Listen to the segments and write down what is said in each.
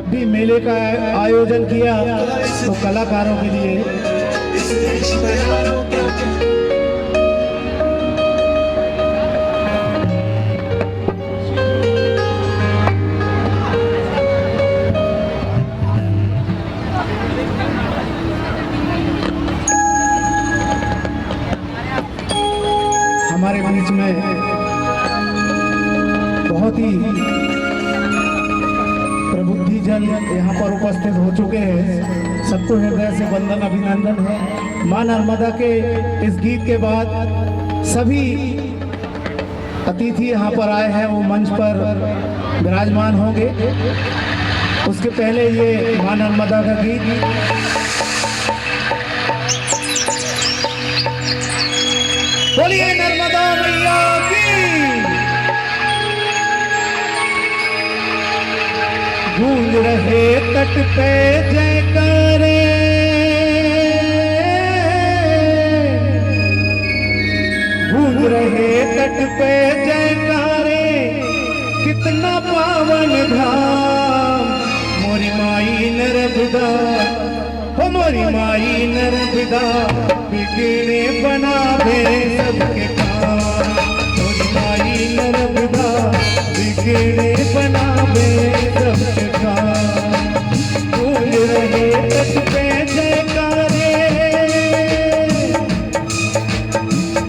जब भी मेले का आयोजन किया तो कलाकारों के लिए हमारे बीच में बहुत ही प्रबुद्धि जन यहाँ पर उपस्थित हो चुके हैं। सबको हृदय से वंदन अभिनंदन है। मां नर्मदा के इस गीत के बाद सभी अतिथि यहाँ पर आए हैं वो मंच पर विराजमान होंगे। उसके पहले ये मां नर्मदा का गीत बोलिए नर्मदा मैया की। गूंज रहे तट पे जयकारे, गूंज रहे तट पे जयकारे, कितना पावन धाम मोरी माई नर्मदा, हो मोरी माई नर्मदा, बिगड़े बनावे सबके काम, मोरी माई नर्मदा, बिगड़े बनावे सबके काम। गूंज रहे तट पे जयकारे,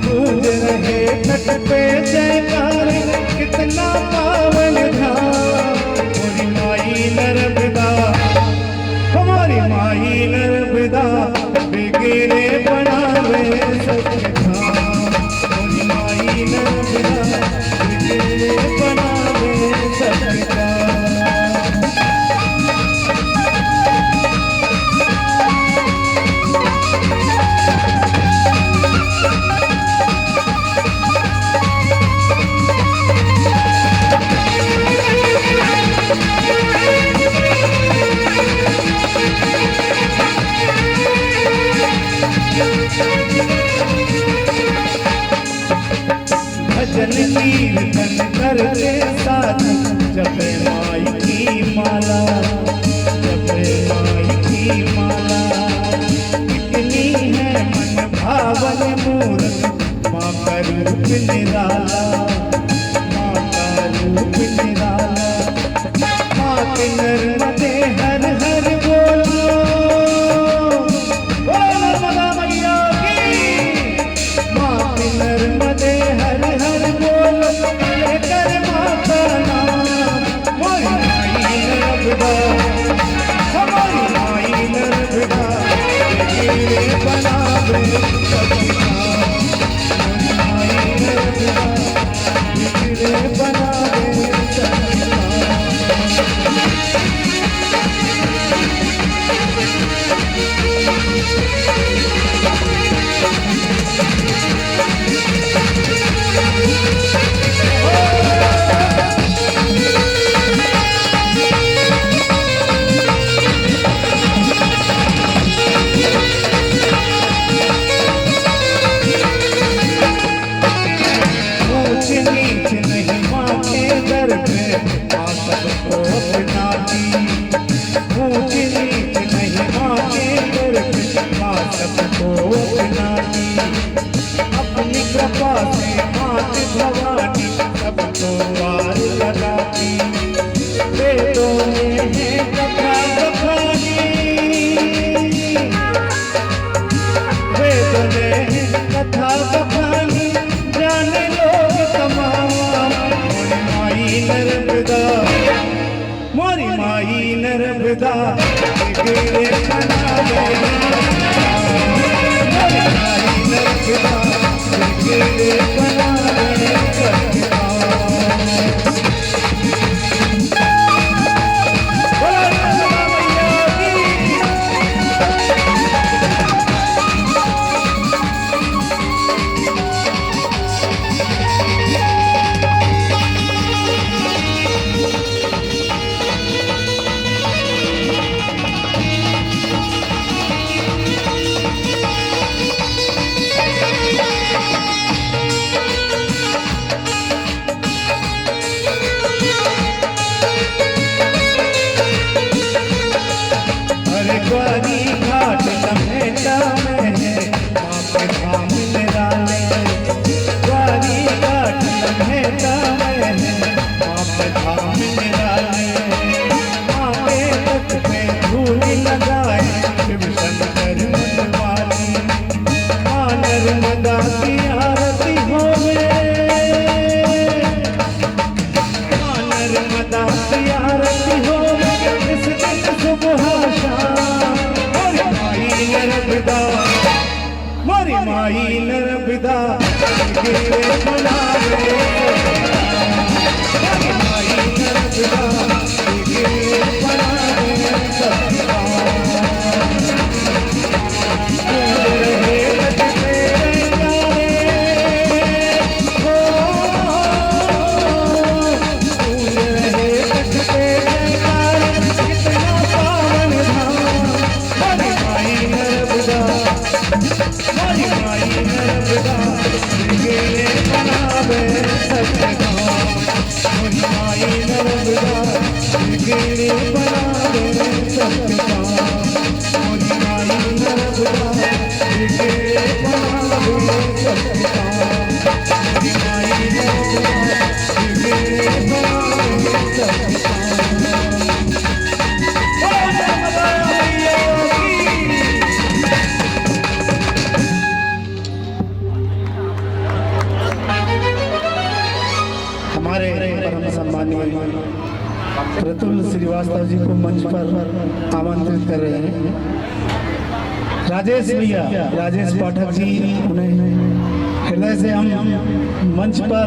गूंज रहे तट पे जयकारे, कितना पावन धाम मोरी माई नर्मदा, हमारी माई नर्मदा, बिगड़े बनावे सबके काम, मोरी माई नर्मदा, बिगड़े बनावे सबके काम। भजन कीर्तन करते साथ जपे माई की माला, जपे माई की माला, कितनी है मन भावन मूरत माँ का रूप निराला, माँ का रूप निराला। माँ के नर्मदे हर हर बोलो, नर्मदा मैया की। माँ के नर्मदे हर हर बोलो, लेकर माँ का नाम, मोरी माई नर्मदा, हमारी माई नर्मदा, बिगड़े बनावे सबके काम, मोरी माई नर्मदा, बिगड़े बनावे सबके काम। ऊंच नीच नहीं माँ के दर पे, माँ सबको अपनाती। ऊंच नीच नहीं माँ के दर पे, माँ सबको अपनाती। अपनी कृपा से मात भवानी सबको पार लगाती। वेदों में है कथा बखानी, वेदों में है कथा बखानी, जाने लोग तमाम, मोरी माई नर्मदा, मोरी माई नर्मदा, बिगड़े बनावे मोरी माई नर्मदा, बिगड़े बनावे सबके काम। बोलो नर्मदा मैया की। हमारे परम सम्मानीय प्रतुल श्रीवास्तव जी को मंच पर आमंत्रित कर रहे हैं। राजेश भैया, राजेश पाठक जी, उन्हें हृदय से हम मंच पर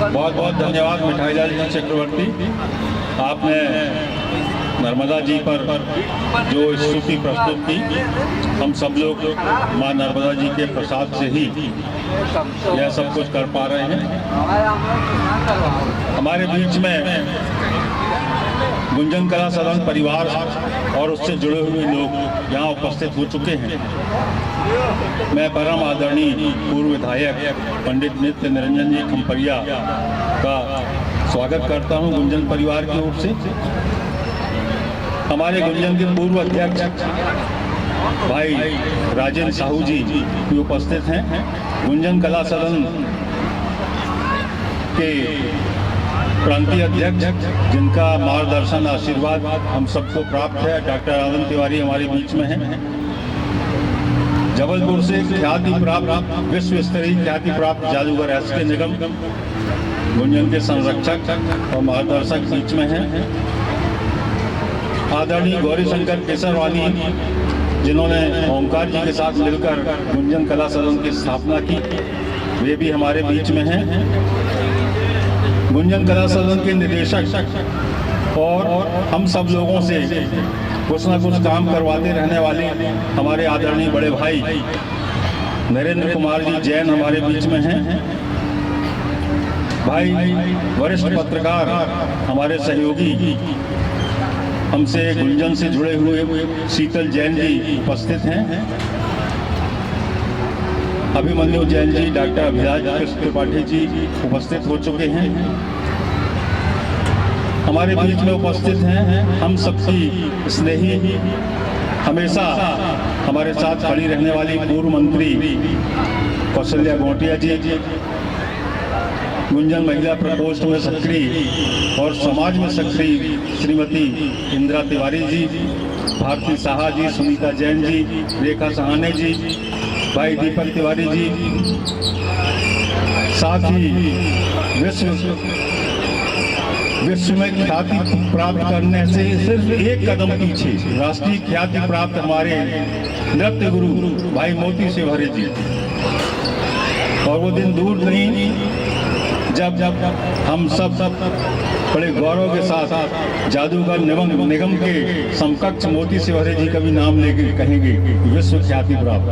बहुत बहुत धन्यवाद मिठाईलाल जी चक्रवर्ती, आपने नर्मदा जी पर जो स्तुति प्रस्तुत की, हम सब लोग माँ नर्मदा जी के प्रसाद से ही यह सब कुछ कर पा रहे हैं। हमारे बीच में गुंजन कला सदन परिवार और उससे जुड़े हुए लोग यहाँ उपस्थित हो चुके हैं। मैं परम आदरणीय पूर्व विधायक पंडित नित्य निरंजन जी खम्परिया का स्वागत करता हूँ गुंजन परिवार की ओर से। हमारे गुंजन के पूर्व अध्यक्ष भाई राजेंद्र साहू जी भी उपस्थित हैं। गुंजन कला सदन के प्रांतीय अध्यक्ष जिनका मार्गदर्शन आशीर्वाद हम सबको प्राप्त है, डॉक्टर आनंद तिवारी हमारे बीच में हैं। जबलपुर से ख्याति प्राप्त, विश्व स्तरीय ख्याति प्राप्त जादूगर एस.के. निगम गुंजन के संरक्षक और मार्गदर्शक बीच में हैं। आदरणीय गौरी शंकर केसरवानी, जिन्होंने ओंकार जी के साथ मिलकर गुंजन कला सदन की स्थापना की, वे भी हमारे बीच में हैं। गुंजन कला सदन के निदेशक और हम सब लोगों से कुछ ना कुछ काम करवाते रहने वाले हमारे आदरणीय बड़े भाई नरेंद्र कुमार जी जैन हमारे बीच में हैं। भाई वरिष्ठ पत्रकार हमारे सहयोगी हमसे गुंजन से जुड़े हुए शीतल जैन जी उपस्थित हैं। अभिमन्यु जैन जी, डॉक्टर अभिराज कृष्ण त्रिपाठी जी उपस्थित हो चुके हैं। हमारे बीच में उपस्थित हैं हम सबकी स्नेही, हमेशा हमारे साथ खड़ी रहने वाली पूर्व मंत्री कौशल्या गोटिया जी, गुंजन महिला प्रकोष्ठ में सक्रिय और समाज में सक्रिय श्रीमती इंदिरा तिवारी जी, भारती साहा जी, सुनीता जैन जी, रेखा सहाने जी, भाई दीपक तिवारी जी, साथ ही विश्व में ख्याति प्राप्त करने से सिर्फ एक कदम पीछे राष्ट्रीय ख्याति प्राप्त हमारे नृत्य गुरु भाई मोती सेवहरे जी। और वो दिन दूर नहीं जब हम सब बड़े गौरव के साथ जादूगर निगम के समकक्ष मोती सेवहरे जी का भी नाम लेके कहेंगे विश्व ख्याति प्राप्त।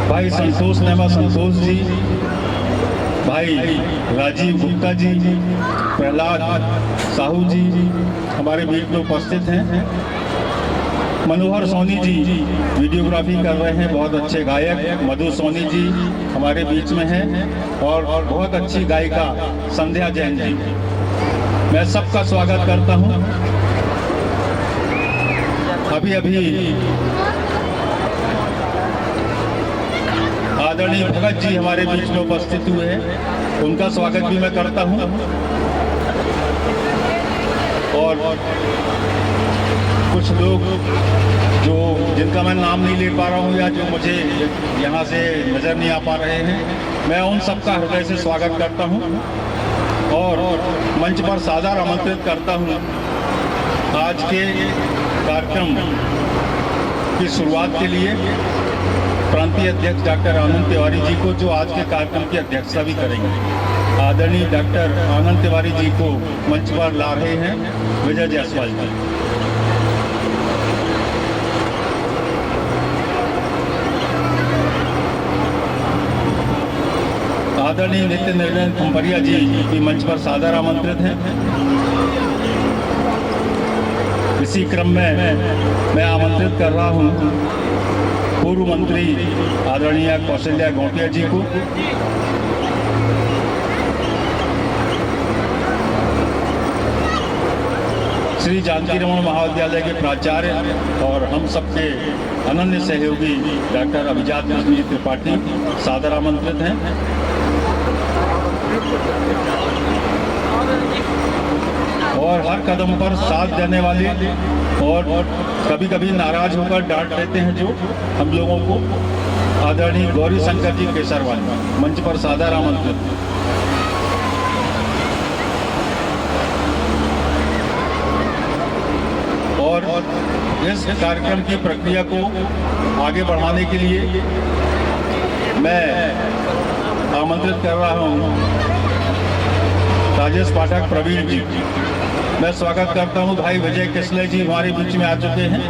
भाई संतोष नेमा संतोष जी, भाई राजीव गुप्ता जी, प्रहलाद साहू जी हमारे बीच में उपस्थित हैं। मनोहर सोनी जी वीडियोग्राफी कर रहे हैं, बहुत अच्छे गायक। मधु सोनी जी हमारे बीच में हैं और बहुत अच्छी गायिका संध्या जैन जी। मैं सबका स्वागत करता हूं। आदरणीय भगत जी हमारे बीच में उपस्थित हुए हैं, उनका स्वागत भी मैं करता हूं। और कुछ लोग जो जिनका मैं नाम नहीं ले पा रहा हूं या जो मुझे यहाँ से नज़र नहीं आ पा रहे हैं, मैं उन सबका हृदय से स्वागत करता हूं और मंच पर सादर आमंत्रित करता हूं आज के कार्यक्रम की शुरुआत के लिए प्रांतीय अध्यक्ष डॉक्टर आनंद तिवारी जी को, जो आज के कार्यक्रम की अध्यक्षता भी करेंगे। आदरणीय डॉक्टर आनंद तिवारी जी को मंच पर ला रहे हैं विजय जायसवाल जी। आदरणीय नित्य निर्णय कुंपरिया जी भी मंच पर सादर आमंत्रित हैं। इसी क्रम में मैं आमंत्रित कर रहा हूं पूर्व मंत्री आदरणीय कौशल्या गौटिया जी को, श्री जानकी रमन महाविद्यालय के प्राचार्य और हम सबके अनन्य सहयोगी डॉक्टर अभिजात कृष्ण जी त्रिपाठी सादर आमंत्रित हैं। और हर कदम पर साथ देने वाले और कभी कभी नाराज होकर डांट देते हैं जो हम लोगों को, आदरणीय गौरी शंकर जी केसरवाल मंच पर सादर आमंत्रित। और इस कार्यक्रम की प्रक्रिया को आगे बढ़ाने के लिए मैं आमंत्रित कर रहा हूं राजेश पाठक प्रवीण जी। मैं स्वागत करता हूं भाई विजय किसले जी हमारे बीच में आ चुके हैं,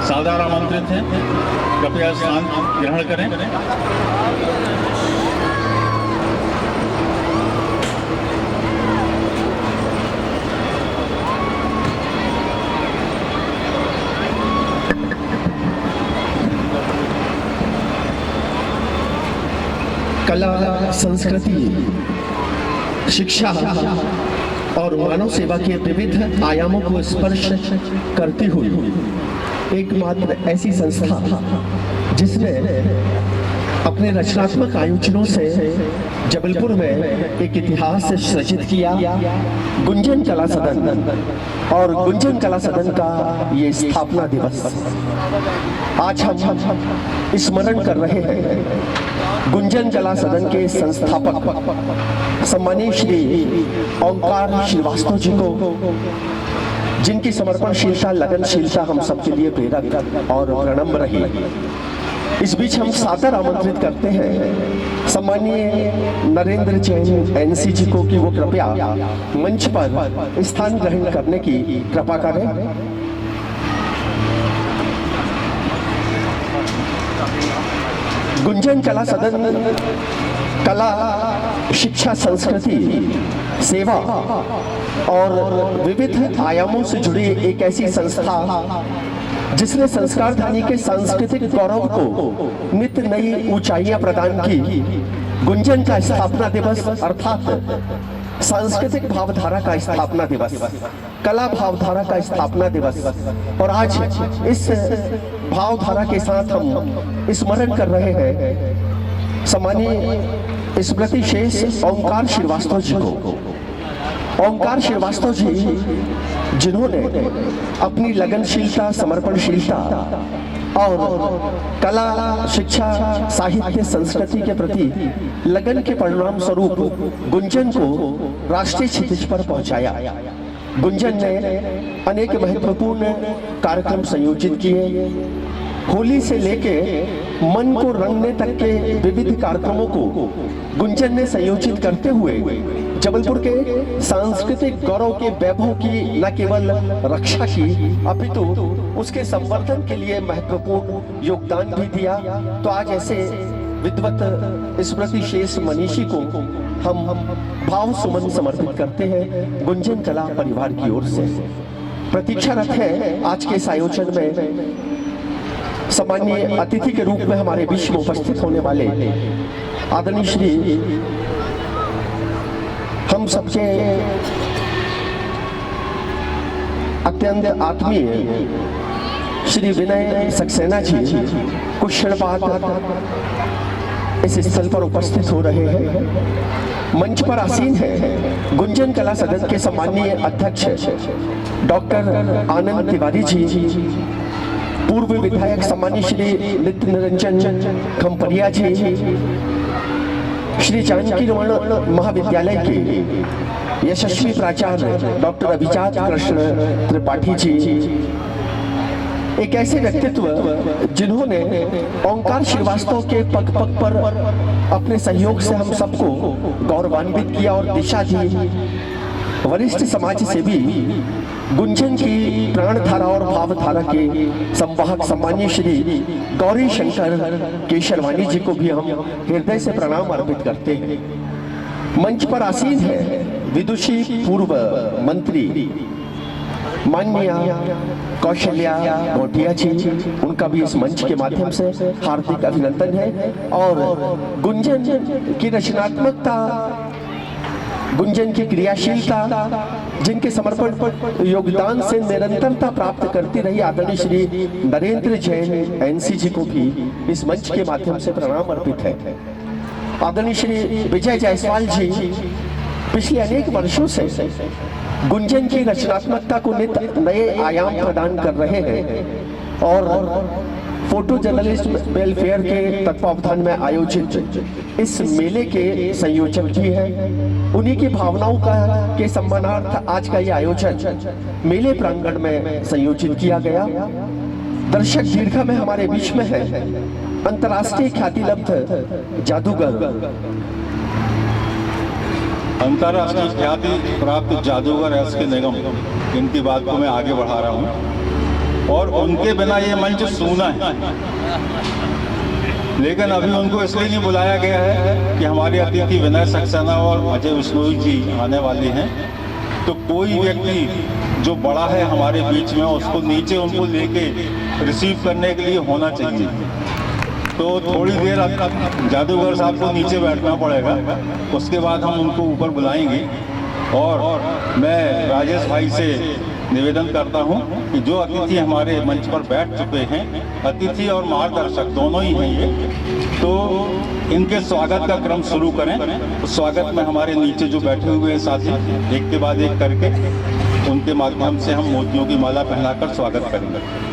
सादर आमंत्रित हैं, कृपया स्थान ग्रहण करें। कला, संस्कृति, शिक्षा और मानव सेवा के विविध आयामों को स्पर्श करती हुई एकमात्र ऐसी संस्था जिसने अपने रचनात्मक आयोजनों से जबलपुर में एक इतिहास सृजित किया, गुंजन कला सदन। और गुंजन कला सदन का ये स्थापना दिवस आज हम स्मरण कर रहे हैं गुंजन कला सदन के संस्थापक सम्मानीय श्री ओंकार श्रीवास्तव जी को, जिनकी समर्पणशीलता, लगनशीलता हम सबके लिए प्रेरक और प्रणम्य रही। इस बीच हम सादर आमंत्रित करते हैं सम्मानीय नरेंद्र जैन एनसी जी को कि वो कृपया मंच पर स्थान ग्रहण करने की कृपा करें। गुंजन कला सदन कला, शिक्षा, संस्कृति, सेवा और विविध आयामों से जुड़ी एक ऐसी संस्था जिसने संस्कार धानी के सांस्कृतिक गौरव को नित्य नई ऊंचाइयां प्रदान की। गुंजन का स्थापना दिवस अर्थात सांस्कृतिक भावधारा का स्थापना दिवस, कला भावधारा का स्थापना दिवस, और आज इस भावधारा के साथ हम स्मरण कर रहे हैं सम्मानीय स्मृति शेष ओंकार श्रीवास्तव जी को। ओंकार श्रीवास्तव जी जिन्होंने अपनी लगनशीलता, समर्पणशीलता और कला, शिक्षा, साहित्य, संस्कृति के प्रति लगन के परिणाम स्वरूप गुंजन को राष्ट्रीय क्षितिज पर पहुंचाया। गुंजन ने अनेक महत्वपूर्ण कार्यक्रम संयोजित किए। होली से लेके मन को रंगने तक के विविध कार्यक्रमों को गुंजन ने संयोजित करते हुए जबलपुर के सांस्कृतिक गौरव के वैभव की न केवल रक्षा की अपितु उसके संवर्धन के लिए महत्वपूर्ण योगदान भी दिया। तो आज ऐसे विद्वत स्मृति शेष मनीषी को हम भाव सुमन समर्पित करते हैं गुंजन कला परिवार की ओर से। प्रतीक्षारत है आज के इस आयोजन में सम्मानीय अतिथि के रूप में हमारे बीच में उपस्थित होने वाले आदरणीय श्री हम सबके अत्यंत आत्मीय श्री विनय सक्सेना जी कुछ क्षण बाद इस स्थल पर उपस्थित हो रहे हैं। मंच पर आसीन है गुंजन कला सदन के सम्माननीय अध्यक्ष डॉक्टर आनंद तिवारी जी, पूर्व विधायक सम्मानीय श्री नित्य निरंजन खम्परिया जी, श्री जानकी रमन महाविद्यालय के यशस्वी प्राचार्य डॉक्टर अभिजात कृष्ण त्रिपाठी जी, एक ऐसे व्यक्तित्व जिन्होंने ओंकार श्रीवास्तव के पग पग पर अपने सहयोग से हम सबको गौरवान्वित किया और दिशा दी। वरिष्ठ समाज सेवी गुंजन की प्राणधारा और भावधारा के संवाहक सम्मानीय श्री गौरी शंकर केशरवानी जी को भी हम हृदय से प्रणाम अर्पित करते हैं। मंच पर आसीन है विदुषी पूर्व मंत्री माननीय कौशल्या घोटिया जी, उनका भी इस मंच के माध्यम से हार्दिक अभिनंदन है। और गुंजन की रचनात्मकता, गुंजन की क्रियाशीलता, जिनके समर्पण योगदान से निरंतरता प्राप्त करती रही आदरणीय श्री नरेंद्र जैन एनसी जी को भी इस मंच के माध्यम से प्रणाम अर्पित है। आदरणीय श्री विजय जायसवाल जी पिछले अनेक वर्षों से गुंजन की रचनात्मकता को नित नए आयाम प्रदान कर रहे हैं और फोटो जर्नलिस्ट वेलफेयर के तत्वावधान में आयोजित इस मेले के संयोजक भी हैं। उन्हीं की भावनाओं के सम्मानार्थ आज का ये आयोजन मेले प्रांगण में संयोजित किया गया। दर्शक दीर्घा में हमारे बीच में है अंतर्राष्ट्रीय ख्याति लब्ध जादूगर, अंतर्राष्ट्रीय ख्याति प्राप्त जादूगर एस के निगम, इनकी बात को मैं आगे बढ़ा रहा हूँ और उनके बिना ये मंच सूना है। लेकिन अभी उनको इसलिए नहीं बुलाया गया है कि हमारे अतिथि विनय सक्सेना और अजय बिश्नोई जी आने वाले हैं, तो कोई व्यक्ति जो बड़ा है हमारे बीच में उसको नीचे उनको लेके रिसीव करने के लिए होना चाहिए। तो थोड़ी देर जादूगर साहब को नीचे बैठना पड़ेगा, उसके बाद हम उनको ऊपर बुलाएंगे। और मैं राजेश भाई से निवेदन करता हूं कि जो अतिथि हमारे मंच पर बैठ चुके हैं, अतिथि और मार्गदर्शक दोनों ही हैं ये, तो इनके स्वागत का क्रम शुरू करें। तो स्वागत में हमारे नीचे जो बैठे हुए हैं साथी, एक के बाद एक करके उनके माध्यम से हम मोतियों की माला पहनाकर स्वागत करेंगे।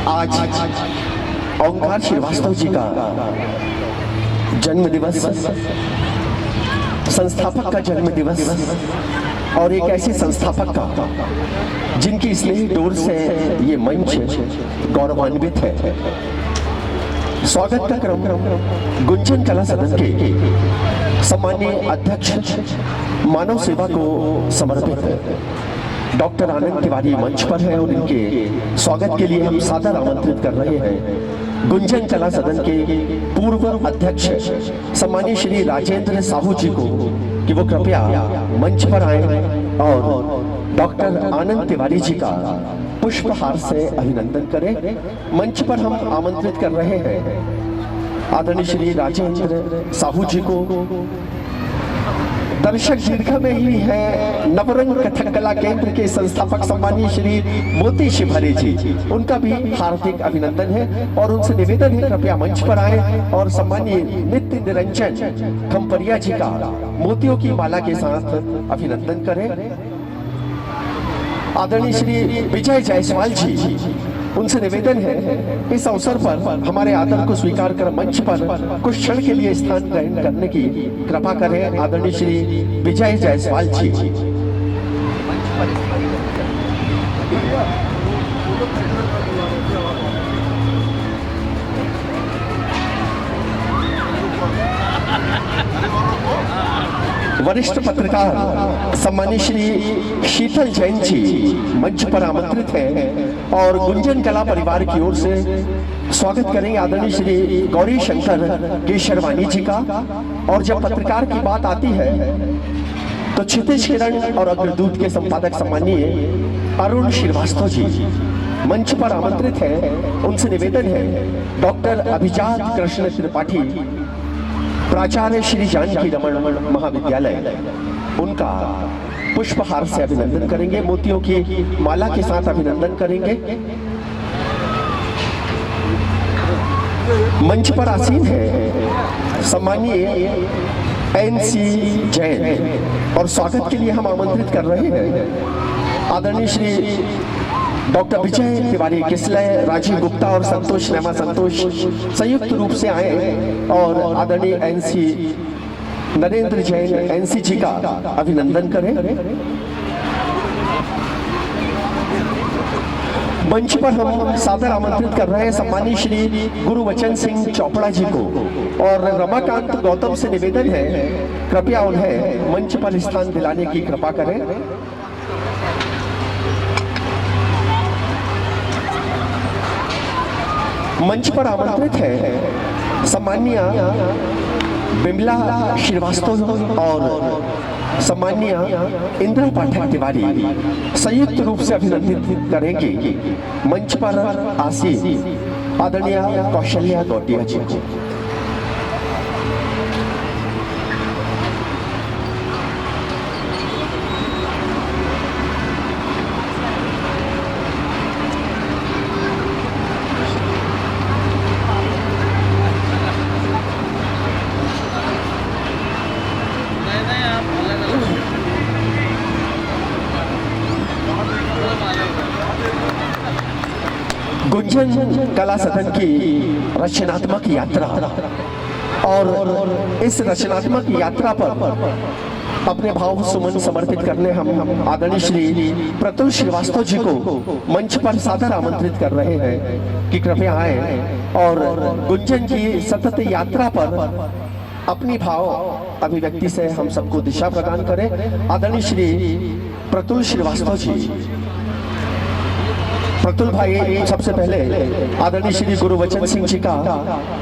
आज ओंकार श्रीवास्तव जी का जन्म दिवस, संस्थापक का जन्म दिवस, और एक ऐसे संस्थापक का जिनकी स्नेह डोर से ये मंच गौरवान्वित है। स्वागत का क्रम गुंजन कला सदन के सम्माननीय अध्यक्ष मानव सेवा को समर्पित है। डॉक्टर आनंद तिवारी मंच पर है और इनके स्वागत के लिए हम सादर आमंत्रित कर रहे हैं गुंजन कला सदन के पूर्व अध्यक्ष सम्मानीय श्री राजेंद्र साहू जी को कि वो कृपया मंच पर आए और डॉक्टर आनंद तिवारी जी का पुष्पहार से अभिनंदन करें। मंच पर हम आमंत्रित कर रहे हैं आदरणीय श्री राजेंद्र साहू जी को। दर्शक दीर्घा में ही है नवरंग कथक कला केंद्र के संस्थापक सम्मानीय श्री मोती शिवहरे जी, उनका भी हार्दिक अभिनंदन है और उनसे निवेदन है कृपया मंच पर आए और सम्मानीय नित्य निरंजन खम्परिया जी का मोतियों की माला के साथ अभिनंदन करें। आदरणीय श्री विजय जायसवाल जी, उनसे निवेदन है इस अवसर पर हमारे आदर को स्वीकार कर मंच पर कुछ क्षण के लिए स्थान ग्रहण करने की कृपा करें। आदरणीय श्री विजय जायसवाल जी। वरिष्ठ पत्रकार सम्मानित श्री शीतल जैन जी मंच पर आमंत्रित हैं और गुंजन कला परिवार की ओर से स्वागत करेंगे आदरणीय श्री गौरी शंकर केशरवानी जी का। और जब पत्रकार की बात आती है तो क्षितिज किरण और अग्रदूत के संपादक सम्मानीय अरुण श्रीवास्तव जी मंच पर आमंत्रित हैं। उनसे निवेदन है डॉक्टर अभिजात कृष्ण त्रिपाठी प्राचार्य श्री जानकी रमन महाविद्यालय उनका पुष्पहार से अभिनंदन करेंगे, मोतियों की माला के साथ अभिनंदन करेंगे। मंच पर आसीन है सम्मानीय एनसी जैन और स्वागत के लिए हम आमंत्रित कर रहे हैं आदरणीय श्री डॉक्टर विजय तिवारी किसलय, राजीव गुप्ता और संतोष नेमा संतोष संयुक्त रूप से आए और आदरणीय एनसी नरेंद्र जैन एनसी जी का अभिनंदन करें। मंच पर हम सादर आमंत्रित कर रहे हैं सम्मानीय श्री गुरुवचन सिंह चोपड़ा जी को और रमाकांत गौतम से निवेदन है कृपया उन्हें मंच पर स्थान दिलाने की कृपा करें। मंच पर आमंत्रित है सम्मानीय बिमला श्रीवास्तव और सम्मानीय इंद्र पाठक तिवारी संयुक्त रूप से अभिनंदित करेंगे मंच पर आसीन आदरणीय कौशल्या गौटिया जी को। गुंजन कला सदन की रचनात्मक यात्रा और इस रचनात्मक यात्रा पर अपने भाव सुमन समर्पित करने हम आदरणीय श्री प्रतुल श्रीवास्तव जी को मंच पर सादर आमंत्रित कर रहे हैं कि कृपया आए और गुंजन की सतत यात्रा पर अपनी भाव अभिव्यक्ति से हम सबको दिशा प्रदान करें। आदरणीय श्री प्रतुल श्रीवास्तव जी, प्रतुल भाई सबसे पहले आदरणीय श्री गुरुवचन सिंह जी का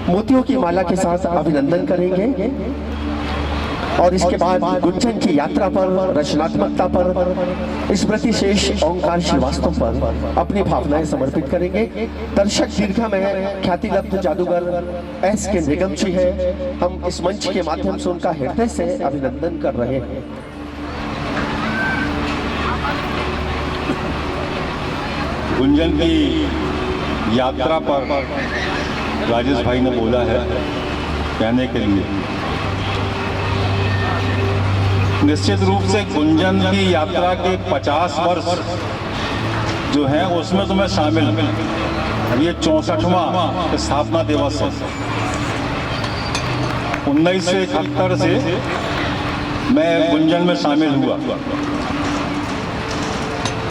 मोतियों की माला के साथ अभिनंदन करेंगे और इसके बाद गुंजन की यात्रा पर, रचनात्मकता पर, स्मृति शेष ओंकार श्रीवास्तव पर अपनी भावनाएं समर्पित करेंगे। दर्शक दीर्घा में ख्यातिलब्ध जादूगर एस के निगम जी है, हम इस मंच के माध्यम से उनका हृदय से अभिनंदन कर रहे हैं। गुंजन की यात्रा पर राजेश भाई ने बोला है कहने के लिए, निश्चित रूप से गुंजन की यात्रा के 50 वर्ष जो है उसमें तो मैं शामिल हूँ। ये 64वां स्थापना दिवस है। 1971 से मैं गुंजन में शामिल हुआ।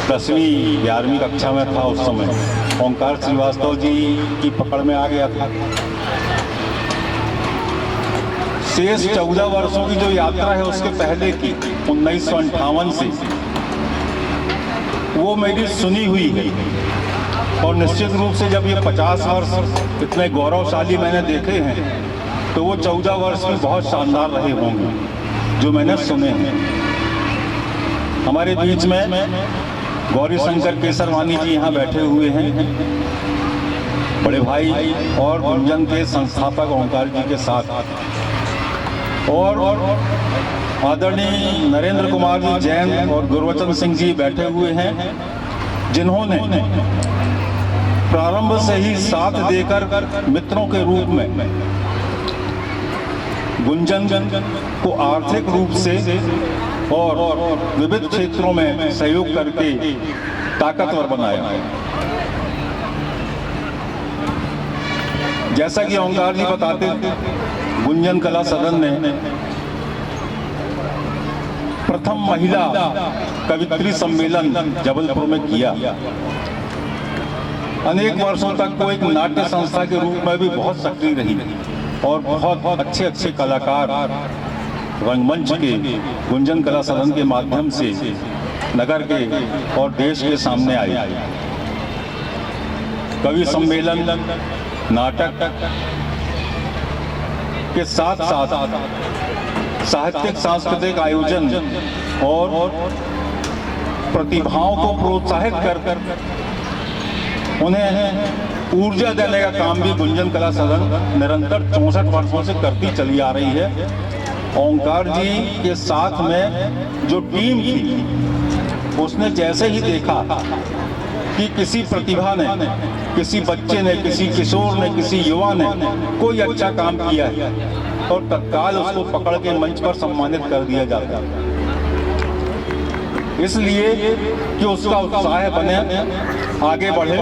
10वीं 11वीं कक्षा में था उस समय। ओंकार श्रीवास्तव जी की पकड़ में आ गया था। शेष 14 वर्षों की जो यात्रा है उसके पहले की 1958 से वो मेरी सुनी हुई है और निश्चित रूप से जब ये 50 वर्ष इतने गौरवशाली मैंने देखे हैं तो वो 14 वर्ष भी बहुत शानदार रहे होंगे जो मैंने सुने हैं। हमारे बीच में गौरी शंकर केसरवानी जी यहाँ बैठे हुए हैं, बड़े भाई और गुंजन के संस्थापक ओंकार जी के साथ, और आदरणीय नरेंद्र कुमार जी जैन और गुरुवचन सिंह जी बैठे हुए हैं जिन्होंने प्रारंभ से ही साथ देकर मित्रों के रूप में गुंजन को आर्थिक रूप से और विविध क्षेत्रों में सहयोग करके ताकतवर बनाया। जैसा कि ओंकार जी बताते, गुंजन कला सदन ने प्रथम महिला कवित्री सम्मेलन जबलपुर में किया अनेक वर्षों तक वो एक नाट्य संस्था के रूप में भी बहुत सक्रिय रही और बहुत अच्छे अच्छे कलाकार रंगमंच के गुंजन कला सदन के माध्यम से नगर के और देश के सामने आए। कवि सम्मेलन, नाटक के साथ साथ साहित्यिक सांस्कृतिक आयोजन और प्रतिभाओं को प्रोत्साहित कर उन्हें ऊर्जा देने का काम भी गुंजन कला सदन निरंतर 64 वर्षों से करती चली आ रही है। ओंकार जी के साथ में जो टीम थी उसने जैसे ही देखा कि किसी प्रतिभा ने, किसी बच्चे ने, किसी किशोर ने, किसी युवा ने कोई अच्छा काम किया है और तत्काल उसको पकड़ के मंच पर सम्मानित कर दिया जाता है, इसलिए कि उसका उत्साह बने, आगे बढ़े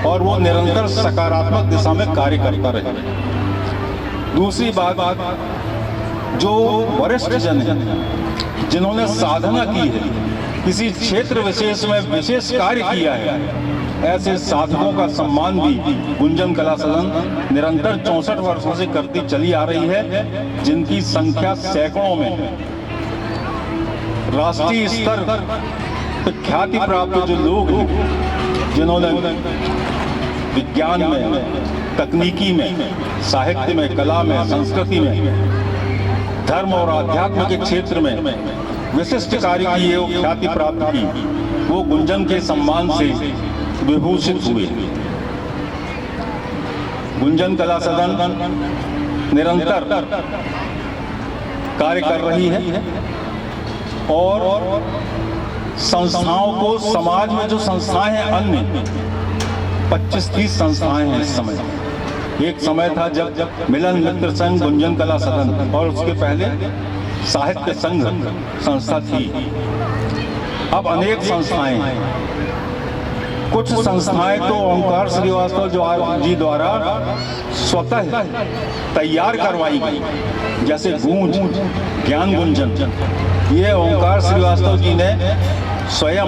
और वो निरंतर सकारात्मक दिशा में कार्य करता रहे। दूसरी बात, जो वरिष्ठ जन हैं जिन्होंने साधना की है, किसी क्षेत्र विशेष में विशेष कार्य किया है, ऐसे साधकों का सम्मान भी गुंजन कला सदन निरंतर 64 वर्षों से करती चली आ रही है, जिनकी संख्या सैकड़ों में है। राष्ट्रीय स्तर पर ख्याति प्राप्त जो लोग हैं, जिन्होंने विज्ञान में, तकनीकी में, साहित्य में, कला में, संस्कृति में, धर्म और आध्यात्म के क्षेत्र में विशिष्ट कार्य किए और ख्याति प्राप्त की, वो गुंजन के सम्मान से विभूषित हुए। गुंजन कला सदन निरंतर कार्य कर रही है और संस्थाओं को, समाज में जो संस्थाएं हैं, अन्य 25-30 संस्थाएं हैं इस समय। एक समय था जब मिलन मित्र संघ, गुंजन कला सदन और उसके पहले साहित्य संघ संस्था थी। अब अनेक संस्थाएं हैं। कुछ संस्थाएं तो ओंकार श्रीवास्तव जी द्वारा स्वतः तैयार करवाई गई, जैसे गूंज, ज्ञान गुंजन। ये ओंकार श्रीवास्तव जी ने स्वयं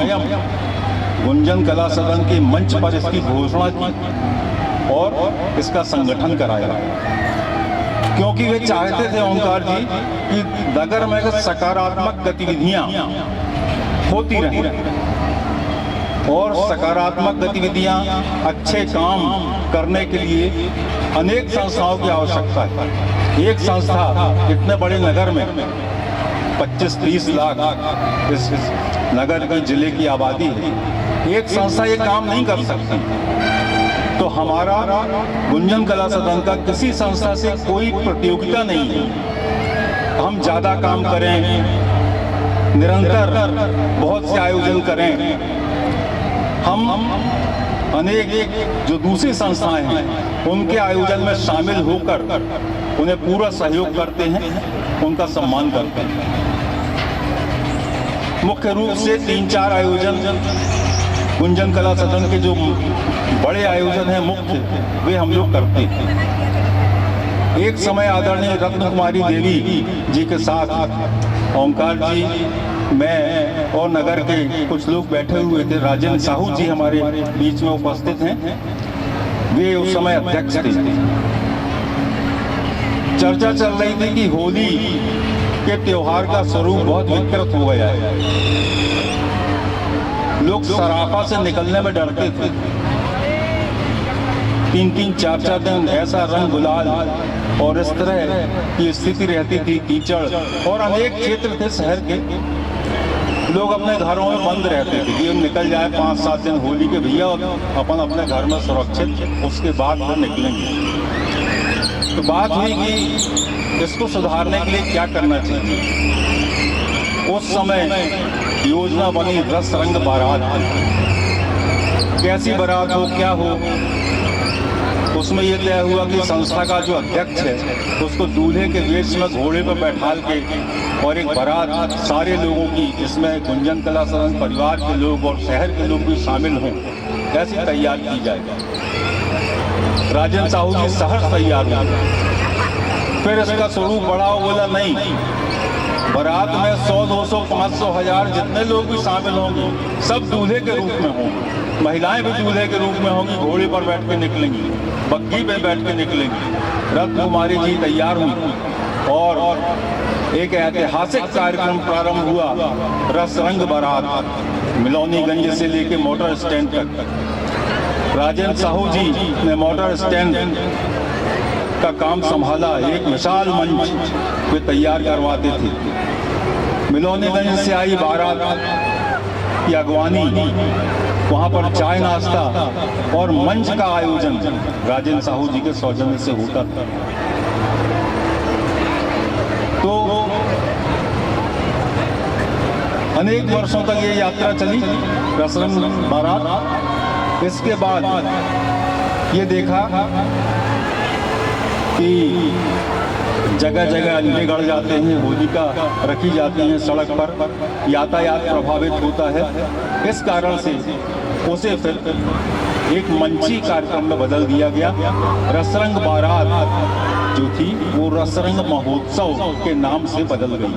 गुंजन कला सदन के मंच पर इसकी घोषणा की और इसका संगठन कराया, क्योंकि वे चाहते थे ओंकार जी कि नगर में सकारात्मक गतिविधियां होती रहें और सकारात्मक गतिविधियां, अच्छे काम करने के लिए अनेक संस्थाओं की आवश्यकता है। एक संस्था इतने बड़े नगर में 25-30 लाख इस नगर की, जिले की आबादी है, एक संस्था ये काम नहीं कर सकती। तो हमारा गुंजन कला सदन का किसी संस्था से कोई प्रतियोगिता नहीं है। हम ज्यादा काम करें, निरंतर बहुत से आयोजन करें। हम अनेक जो दूसरी संस्थाएं हैं उनके आयोजन में शामिल होकर उन्हें पूरा सहयोग करते हैं, उनका सम्मान करते हैं। मुख्य रूप से 3-4 आयोजन गुंजन कला सदन के जो बड़े आयोजन हैं मुख्य, वे हम लोग करते हैं। एक समय आदरणीय रत्न कुमारी देवी जी के साथ ओंकार जी, मैं और नगर के कुछ लोग बैठे हुए थे। राजेंद्र साहू जी हमारे बीच में उपस्थित हैं, वे उस समय अध्यक्ष थे। चर्चा चल रही थी कि होली के त्योहार का स्वरूप बहुत विकृत हो गया है, लोग सराफा से निकलने में डरते थे। 3-3, 4-4 दिन ऐसा रंग गुलाल और इस तरह की स्थिति रहती थी, कीचड़, और अनेक क्षेत्र थे शहर के, लोग अपने घरों में बंद रहते थे कि निकल जाए 5-7 दिन होली के भैया, अपन अपने घर में सुरक्षित, उसके बाद फिर निकलेंगे। तो बात हुई कि इसको सुधारने के लिए क्या करना चाहिए। उस समय योजना बनी रस रंग बारात, कैसी बारात हो, क्या हो। उसमें यह तय हुआ कि संस्था का जो अध्यक्ष है उसको दूल्हे के वेश में घोड़े पर बैठाल के और एक बारात सारे लोगों की, इसमें गुंजन कला सदन परिवार के लोग और शहर के लोग भी शामिल हों, ऐसी तैयार की जाए। राजेंद्र साहू जी सहर्ष तैयार हुए। फिर इसका स्वरूप बढ़ा, बोला नहीं, बारात में 100, 200, 500, 1000 जितने लोग भी शामिल होंगे सब दूल्हे के रूप में होंगे। महिलाएं भी दूल्हे के रूप में होंगी, घोड़े पर बैठ के निकलेंगी, बग्घी पे बैठ के निकलेंगी। रत्नकुमारी जी तैयार हुई और एक ऐतिहासिक कार्यक्रम प्रारंभ हुआ। रसरंग बारात मिलौनीगंज से लेके मोटर स्टैंड तक। राजेंद्र साहू जी ने मोटर स्टैंड का काम संभाला। एक विशाल मंच वे तैयार करवाते थे। मिलौनीगंज से आई बारात की अगवानी, वहां पर चाय नाश्ता और मंच का आयोजन राजेंद्र साहू जी के सौजन्य से होता था। तो अनेक वर्षों तक ये यात्रा चली रसरंग बारात। इसके बाद ये देखा कि जगह जगह अंडे गड़ जाते हैं, होलिका रखी जाती हैं सड़क पर, यातायात प्रभावित होता है। इस कारण से उसे फिर एक मंची कार्यक्रम में बदल दिया गया। रसरंग बारात जो थी वो रसरंग महोत्सव के नाम से बदल गई।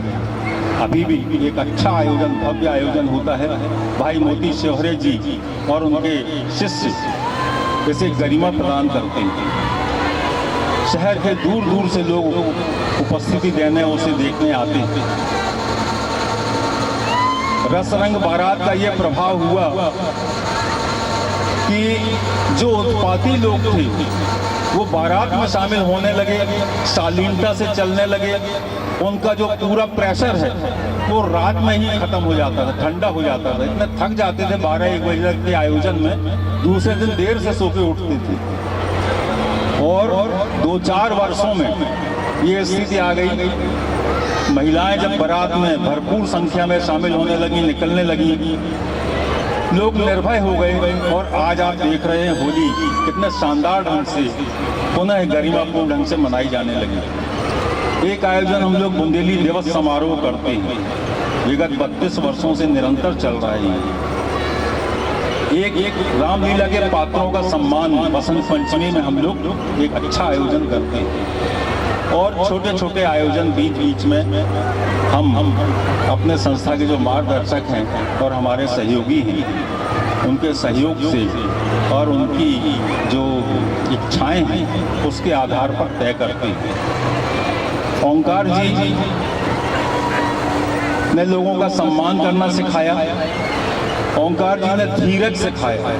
अभी भी एक अच्छा आयोजन, भव्य आयोजन होता है। भाई मोती सेवहरे जी और उनके शिष्य इसे गरिमा प्रदान करते हैं। शहर के दूर दूर से लोग उपस्थिति देने उसे देखने आते हैं। रसरंग बारात का ये प्रभाव हुआ कि जो उत्पाती लोग थे वो बारात में शामिल होने लगे, शालीनता से चलने लगे। उनका जो पूरा प्रेशर है वो रात में ही खत्म हो जाता था, ठंडा हो जाता था। इतने थक जाते थे 12-1 बजे के आयोजन में, दूसरे दिन देर से सो के उठते थे। और 2-4 वर्षों में ये स्थिति आ गई। महिलाएं जब बारात में भरपूर संख्या में शामिल होने लगी, निकलने लगी, लोग निर्भय हो गए। और आज आप देख रहे हैं होली कितने शानदार ढंग से पुनः गरिमापूर्ण ढंग से मनाई जाने लगी। एक आयोजन हम लोग बुंदेली दिवस समारोह करते हैं, विगत 32 वर्षों से निरंतर चल रहा है। एक रामलीला के पात्रों का सम्मान बसंत पंचमी में हम लोग एक अच्छा आयोजन करते हैं। और छोटे छोटे आयोजन बीच बीच में हम अपने संस्था के जो मार्गदर्शक हैं और हमारे सहयोगी हैं, उनके सहयोग से और उनकी जो इच्छाएं हैं उसके आधार पर तय करते हैं। ओंकार जी ने लोगों का सम्मान करना सिखाया। ओंकार जी ने धीरज सिखाया।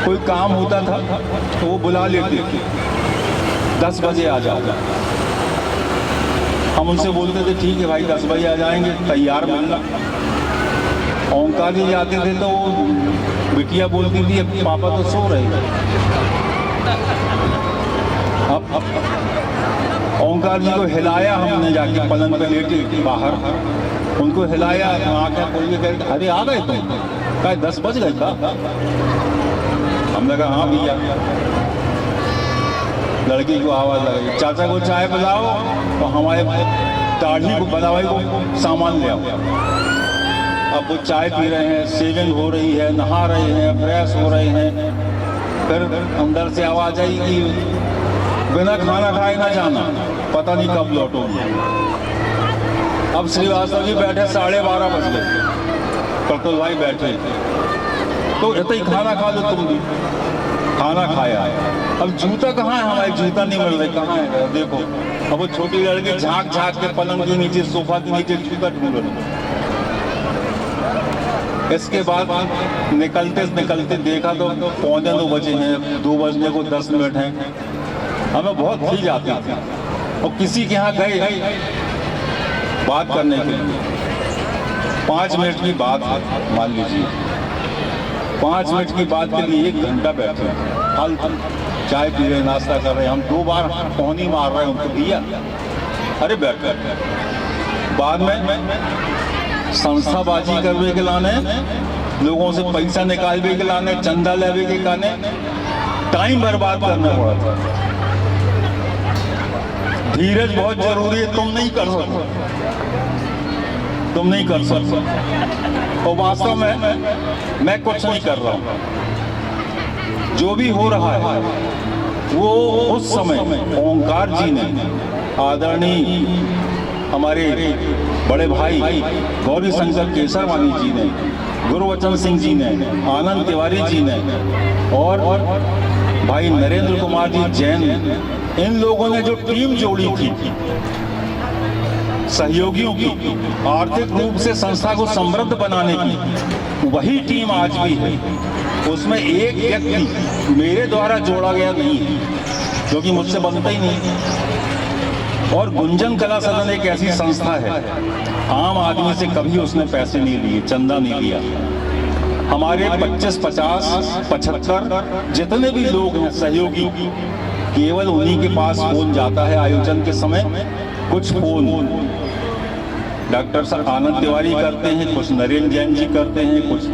कोई काम होता था तो वो बुला लेते थे, 10 बजे आ जाओ। हम उनसे बोलते थे ठीक है भाई 10 बजे आ जाएंगे, तैयार मिलना। ओंकार जी आते थे तो बिटिया बोलती थी पापा तो सो रहे हैं। अब ओंकार जी को हिलाया हमने, जाके पलंग पे लेटे बाहर उनको हिलाया, आंखें खोल के कहते अरे आ गए तुम? कहा 10 बज गए का? हमने कहा हाँ भैया। लड़की को आवाज लगाई, चाचा को चाय पिलाओ और हमारे दाढ़ी को बनावाई को सामान ले आओ। अब वो चाय पी रहे हैं, शेविंग हो रही है, नहा रहे हैं, फ्रेश हो रहे हैं। फिर अंदर से आवाज आई कि बिना खाना खाए ना जाना, पता नहीं कब लौटोगे। अब श्रीवास्तव जी बैठे, 12:30 बज गए। प्रतुल भाई बैठे तो इतना ही खाना खा लो तुम भी। खाना खाया, अब जूता कहाँ है? हमारे जूता नहीं मिल रहे, कहाँ है देखो। अब वो छोटी लड़की झांक झांक के पलंग के नीचे, सोफा के नीचे जूता ढूंढ रही। इसके बाद निकलते निकलते देखा तो 1:45 बजे हैं, 2 बजने को 10 मिनट हैं। हमें बहुत खींच आती थी। और किसी के यहाँ गए बात करने के लिए, 5 मिनट की बात मान लीजिए, 5 मिनट की बात के लिए 1 घंटा बैठे, हाल चाय पी रहे, नाश्ता कर रहे। हम 2 बार पौनी मार रहे हैं उनको, भैया अरे बैठ कर। बाद में संस्थाबाजी करने के लाने, लोगों से पैसा निकालने के लाने, चंदा लेवे के लाने, टाइम बर्बाद करना पड़ा था। धीरज बहुत जरूरी है, तुम नहीं कर सकते, तुम नहीं कर सकते। और वास्तव में मैं कुछ नहीं कर रहा हूं। जो भी हो रहा है वो उस समय ओंकार जी ने, आदरणीय हमारे बड़े भाई गौरी शंकर केसरवानी जी ने, गुरबचन सिंह जी ने, आनंद तिवारी जी ने और भाई नरेंद्र कुमार जी जैन, इन लोगों ने जो टीम जोड़ी थी सहयोगियों की, आर्थिक रूप से संस्था को समृद्ध बनाने की, वही टीम आज भी है। उसमें एक व्यक्ति मेरे द्वारा जोड़ा गया नहीं है, क्योंकि मुझसे बनता ही नहीं। और गुंजन कला सदन एक ऐसी संस्था है, आम आदमी से कभी उसने पैसे नहीं लिए, चंदा नहीं लिया। हमारे 25, 50, 75 जितने भी लोग हैं सहयोगी, केवल उन्हीं के पास फोन जाता है आयोजन के समय। कुछ फोन डॉक्टर साहब आनंद तिवारी करते हैं, कुछ नरेंद्र जैन जी करते हैं, कुछ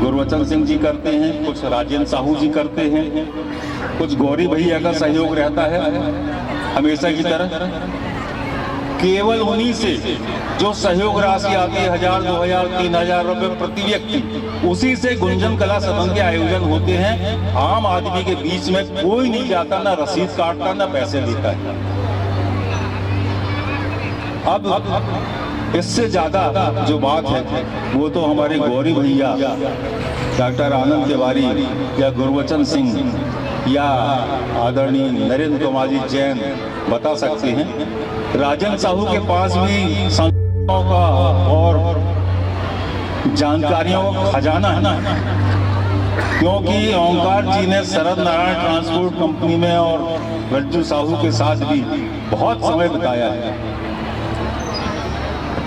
गुरबचन सिंह जी करते हैं, कुछ राजेंद्र साहू जी करते हैं, कुछ गौरी भैया का सहयोग रहता है हमेशा की तरह। केवल उन्हीं से जो सहयोग राशि आती है 1000, 2000, 3000 रुपए प्रति व्यक्ति, उसी से गुंजन कला सदन के आयोजन होते हैं। आम आदमी के बीच में कोई नहीं जाता, ना रसीद काटता, ना पैसे लेता है। अब इससे ज्यादा जो बात है वो तो हमारे गौरी भैया, डॉक्टर आनंद तिवारी या गुरबचन सिंह या आदरणीय नरेंद्र कुमार जी जैन बता सकते हैं। राजेंद्र साहू के पास भी संस्थाओं का और जानकारियों का खजाना है ना, क्योंकि ओंकार जी ने शरद नारायण ट्रांसपोर्ट कंपनी में और रज्जू साहू के साथ भी बहुत समय बिताया है।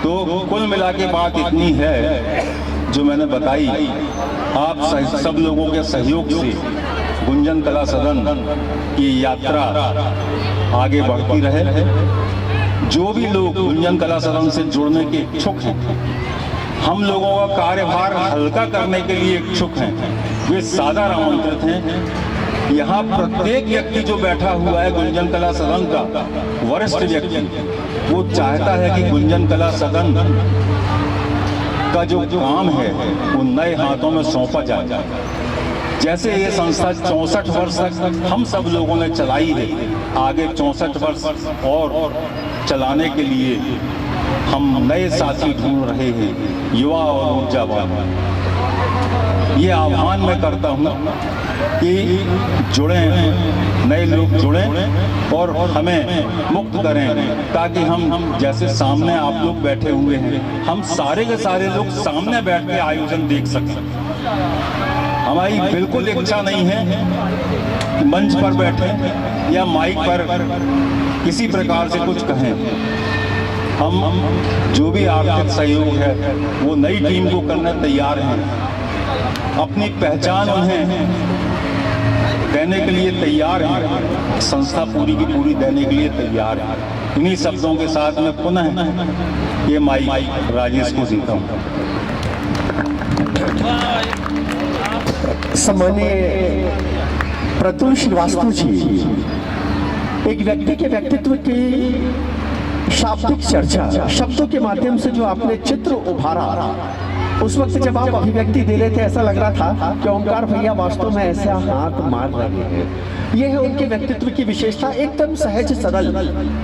तो कुल मिला के बात इतनी है जो मैंने बताई। आप सब लोगों के सहयोग से गुंजन कला सदन की यात्रा आगे बढ़ती रहे। जो भी लोग गुंजन कला सदन से जुड़ने के इच्छुक हैं, हम लोगों का कार्यभार हल्का करने के लिए इच्छुक हैं, वे सादर आमंत्रित हैं। यहाँ प्रत्येक व्यक्ति जो बैठा हुआ है गुंजन कला सदन का वरिष्ठ व्यक्ति, वो चाहता है कि गुंजन कला सदन का जो काम है वो नए हाथों में सौंपा जाए। जैसे ये संस्था 64 वर्ष तक हम सब लोगों ने चलाई है, आगे 64 वर्ष और चलाने के लिए हम नए साथी ढूंढ रहे हैं, युवा और ऊर्जावान। ये आह्वान मैं करता हूँ कि जुड़ें, नए लोग जुड़ें और हमें मुक्त करें, ताकि हम जैसे सामने आप लोग बैठे हुए हैं, हम सारे के सारे लोग सामने बैठ के आयोजन देख सकें। हमारी बिल्कुल इच्छा नहीं है कि मंच पर बैठे या माइक पर किसी प्रकार से कुछ कहें। हम जो भी आर्थिक सहयोग है वो नई टीम को करने तैयार हैं, अपनी पहचान उन्हें देने के लिए तैयार हैं, संस्था पूरी की पूरी देने के लिए तैयार है। इन्हीं शब्दों के साथ मैं पुनः ये माइक राजेश को देता हूँ। सम्मानीय प्रतुल श्रीवास्तव जी, एक व्यक्ति के व्यक्तित्व की शाब्दिक चर्चा, शब्दों के माध्यम से जो आपने चित्र उभारा, उस वक्त जब आप अभिव्यक्ति दे रहे थे ऐसा लग रहा था कि ओंकार भैया वास्तव में ऐसा हाथ मार रहे हैं। यह है उनके व्यक्तित्व की विशेषता, एकदम सहज, सरल,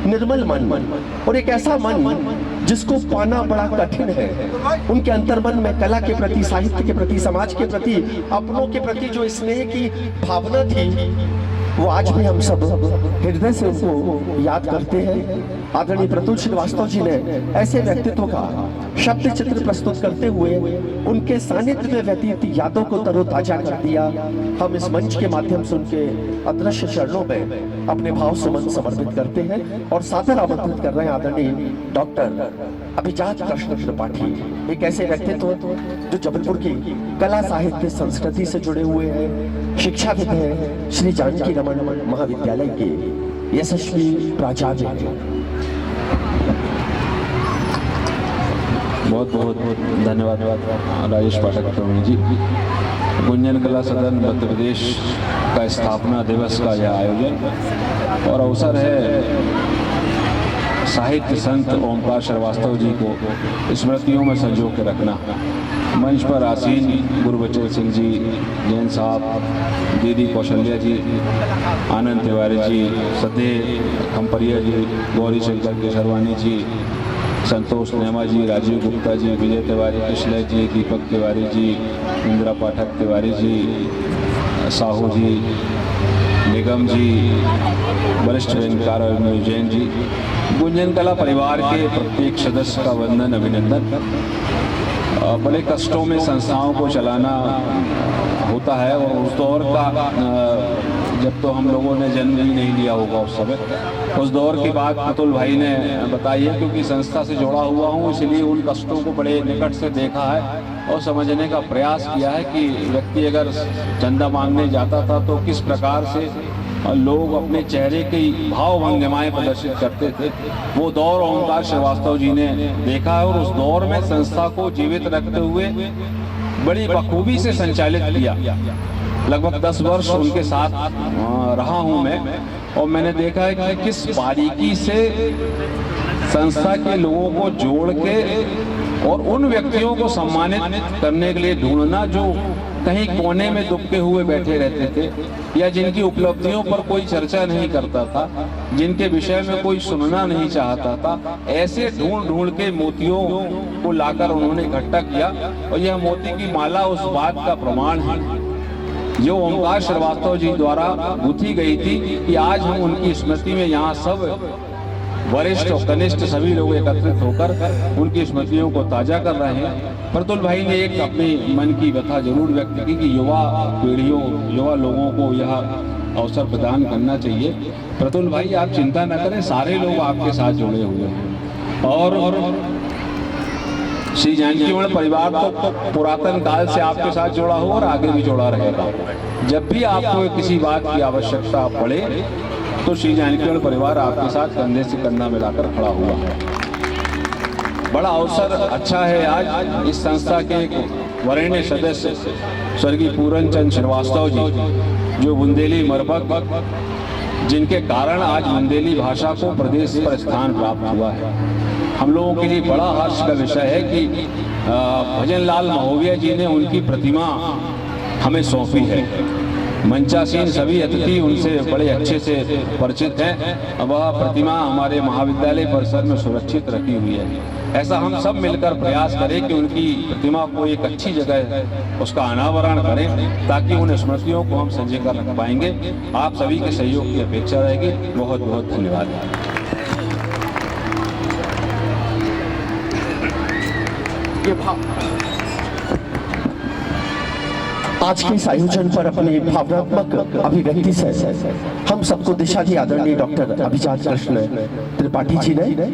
निर्मल मन, और एक ऐसा मन जिसको पाना बड़ा कठिन है। उनके अंतर्मन में कला के प्रति, साहित्य के प्रति, समाज के प्रति, अपनों के प्रति जो स्नेह की भावना थी, वो आज भी हम सब हृदय से उनको याद करते हैं। आदरणीय प्रतुल श्रीवास्तव जी ने ऐसे व्यक्तित्व का शब्द चित्र प्रस्तुत करते हुए उनके सानिध्य में व्यतीत यादों को तरोताजा कर दिया। हम इस मंच के माध्यम से उनके अदृश्य चरणों में अपने भाव सुमन समर्पित करते हैं और सादर आमंत्रित कर रहे हैं आदरणीय डॉक्टर अभिजात कृष्ण त्रिपाठी, एक ऐसे व्यक्तित्व जो जबलपुर की कला, साहित्य, संस्कृति से जुड़े हुए हैं, शिक्षाविद हैं, श्री जानकी रमन महाविद्यालय के यशस्वी प्राचार्य हैं। बहुत बहुत धन्यवाद राजेश पाठक प्रवीण जी। गुंजन कला सदन मध्य प्रदेश का स्थापना दिवस का यह आयोजन और अवसर है साहित्य संत ओंकार श्रीवास्तव जी को स्मृतियों में संजो के रखना। मंच पर आसीन गुरबचन सिंह जी, जैन साहब, दीदी कौशल्या जी, आनंद तिवारी जी, सदे खम्परिया जी, गौरी शंकर केसरवानी जी, संतोष नेमा जी, राजीव गुप्ता जी, विजय तिवारी कृष्ण जी, दीपक तिवारी जी, इंदिरा पाठक तिवारी जी, साहू जी, निगम जी, वरिष्ठ बैंकर जैन जी, गुंजन कला परिवार के प्रत्येक सदस्य का वंदन अभिनंदन। बड़े कष्टों में संस्थाओं को चलाना होता है और उस दौर का जब तो हम लोगों ने जन्म ही नहीं लिया होगा उस समय, उस दौर की बात अतुल भाई ने बताई है, क्योंकि संस्था से जुड़ा हुआ हूँ इसलिए उन कष्टों को बड़े निकट से देखा है और समझने का प्रयास किया है कि व्यक्ति अगर चंदा मांगने जाता था तो किस प्रकार से लोग अपने चेहरे की भाव भंगिमाएं प्रदर्शित करते थे। वो दौर ओंकार श्रीवास्तव जी ने देखा है और उस दौर में संस्था को जीवित रखते हुए बड़ी बखूबी से संचालित किया। लगभग 10 वर्ष उनके साथ रहा हूं मैं और मैंने देखा है कि किस बारीकी से संस्था के लोगों को जोड़ के और उन व्यक्तियों को सम्मानित करने के लिए ढूंढना जो कहीं कोने में दुबके हुए बैठे रहते थे या जिनकी उपलब्धियों पर कोई चर्चा नहीं करता था, जिनके विषय में कोई सुनना नहीं चाहता था, ऐसे ढूंढ ढूंढ के मोतियों को लाकर उन्होंने इकट्ठा किया और यह मोती की माला उस बात का प्रमाण है जो ओंकार श्रीवास्तव जी द्वारा गुथी गई थी कि आज हम उनकी स्मृति में यहाँ सब वरिष्ठ और कनिष्ठ सभी लोग एकत्रित होकर उनकी स्मृतियों को ताजा कर रहे हैं। प्रतुल भाई ने एक अपनी मन की व्यथा जरूर व्यक्त की कि युवा पीढ़ियों, युवा लोगों को यह अवसर प्रदान करना चाहिए। प्रतुल भाई आप चिंता न करें, सारे लोग आपके साथ जुड़े हुए हैं और श्री जानकीमणि परिवार तो पुरातन काल से आपके साथ जुड़ा हुआ और आगे भी जुड़ा रहेगा। जब भी आपको किसी बात की आवश्यकता पड़े तो श्री जानकीमणि परिवार आपके साथ कंधे से कंधा मिलाकर खड़ा हुआ है। बड़ा अवसर अच्छा है आज इस संस्था के वरेण्य सदस्य स्वर्गीय पूरन चंद श्रीवास्तव जी जो बुंदेली मरबक, जिनके कारण आज बुंदेली भाषा को प्रदेश पर स्थान प्राप्त हुआ है। हम लोगों के लिए बड़ा हर्ष का विषय है कि भजन लाल महोविया जी ने उनकी प्रतिमा हमें सौंपी है। मंचासीन सभी अतिथि उनसे बड़े अच्छे से परिचित हैं। वह प्रतिमा हमारे महाविद्यालय परिसर में सुरक्षित रखी हुई है। ऐसा हम सब मिलकर प्रयास करें कि उनकी प्रतिमा को एक अच्छी जगह उसका अनावरण करें ताकि उन स्मृतियों को हम संजय कर रख पाएंगे। आप सभी के सहयोग की अपेक्षा रहेगी। बहुत बहुत धन्यवाद। आज के इस आयोजन पर अपने भावनात्मक अभिव्यक्ति से हम सबको दिशा दी आदरणीय डॉक्टर अभिजात कृष्ण त्रिपाठी जी ने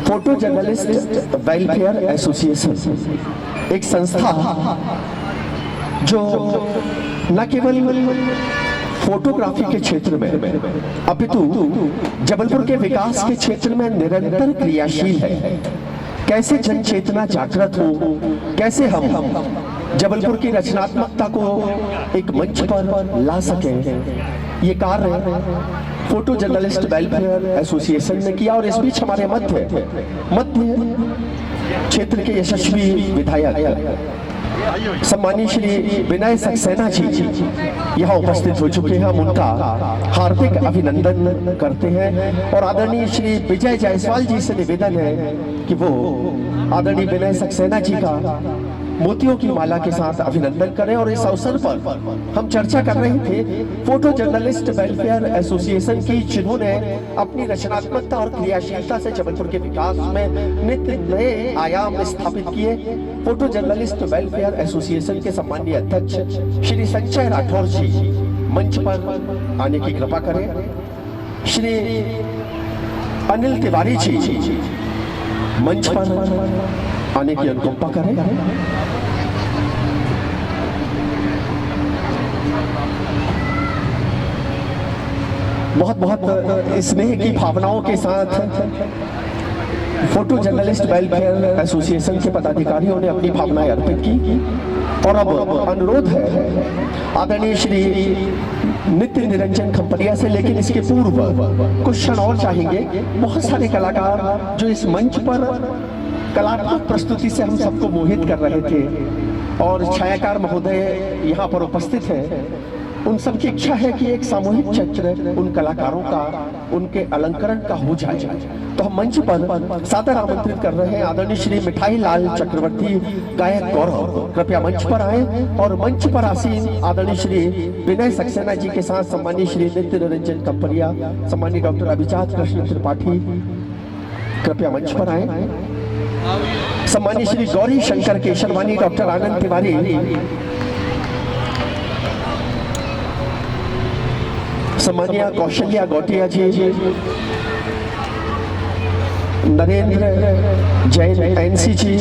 फोटो जर्नलिस्ट वेलफेयर एसोसिएशन, एक संस्था जो न केवल फोटोग्राफी के क्षेत्र में अपितु जबलपुर के विकास के क्षेत्र में निरंतर क्रियाशील है। कैसे जन चेतना जागृत हो, कैसे हम जबलपुर की रचनात्मकता को एक मंच पर ला सके, ये कार्य फोटो जर्नलिस्ट वेलफेयर एसोसिएशन ने किया। और इस बीच हमारे मध्य क्षेत्र के यशस्वी विधायक सम्मानीय श्री विनय सक्सेना जी यहाँ उपस्थित हो चुके हैं। हम उनका हार्दिक अभिनंदन करते हैं और आदरणीय श्री विजय जायसवाल जी से निवेदन है कि वो आदरणीय विनय सक्सेना जी का मोतियों की माला के साथ अभिनंदन करें। और इस अवसर पर हम चर्चा कर रहे थे फोटो जर्नलिस्ट वेलफेयर एसोसिएशन की, जिन्होंने अपनी रचनात्मकता और क्रियाशीलता से जबलपुर के विकास में नित्य नए आयाम स्थापित किए। फोटो जर्नलिस्ट वेलफेयर एसोसिएशन के सम्मानीय अध्यक्ष श्री संजय राठौर जी मंच पर आने की कृपा करें। श्री अनिल तिवारी जी मंच पर आने की अनुकंपा करें। बहुत बहुत स्नेह की भावनाओं के साथ फोटो जर्नलिस्ट वेलफेयर एसोसिएशन के पदाधिकारियों ने अपनी भावनाएं अर्पित की। और अब अनुरोध है आदरणीय श्री नित्य निरंजन खंपरिया से, लेकिन इसके पूर्व कुछ क्षण और चाहेंगे। बहुत सारे कलाकार जो इस मंच पर कलात्मक प्रस्तुति से हम सबको मोहित कर रहे थे और छायाकार महोदय यहाँ पर उपस्थित हैं। उन सबकी इच्छा है कि एक सामूहिक चित्र उन कलाकारों का, उनके अलंकरण का हो जाए। तो हम मंच पर सादर आमंत्रित कर रहे हैं आदरणीय श्री मिठाई लाल चक्रवर्ती गायक गौरव, कृपया मंच पर आए और मंच पर आसीन आदरणीय श्री विनय सक्सेना जी के साथ सम्मानीय श्री नित्य निरंजन कंपरिया, सम्मानीय डॉक्टर अभिजात कृष्ण त्रिपाठी कृपया मंच पर आए, सम्मानीय श्री गौरी शंकर केशरवानी, डॉक्टर आनंद तिवारी, सम्मानीय कौशल्या गौटिया जी, नरेंद्र जैन एनसी जी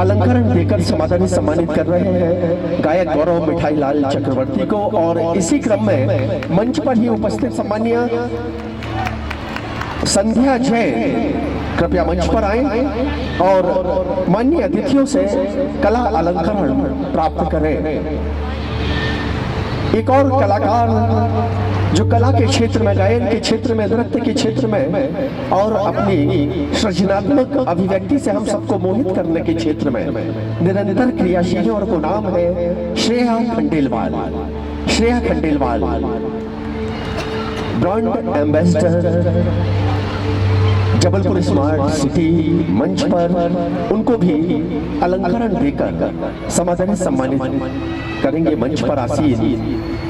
अलंकरण देकर समाधान सम्मानित कर रहे हैं गायक गौरव मिठाई लाल चक्रवर्ती को। और इसी क्रम में मंच पर ही उपस्थित सम्मानीय संध्या जैन कृपया मंच पर आए और माननीय अतिथियों से कला अलंकरण प्राप्त करें। एक और कलाकार जो कला के क्षेत्र में, गायन के क्षेत्र में, नृत्य के क्षेत्र में और अपनी सृजनात्मक अभिव्यक्ति से हम सबको मोहित करने के क्षेत्र में निरंतर क्रियाशील है और वो नाम है Shreya Khandelwal. Shreya Khandelwal brand ambassador Jabalpur smart city, मंच पर उनको भी अलंकरण देकर समाधान सम्मानित करेंगे मंच पर आसीन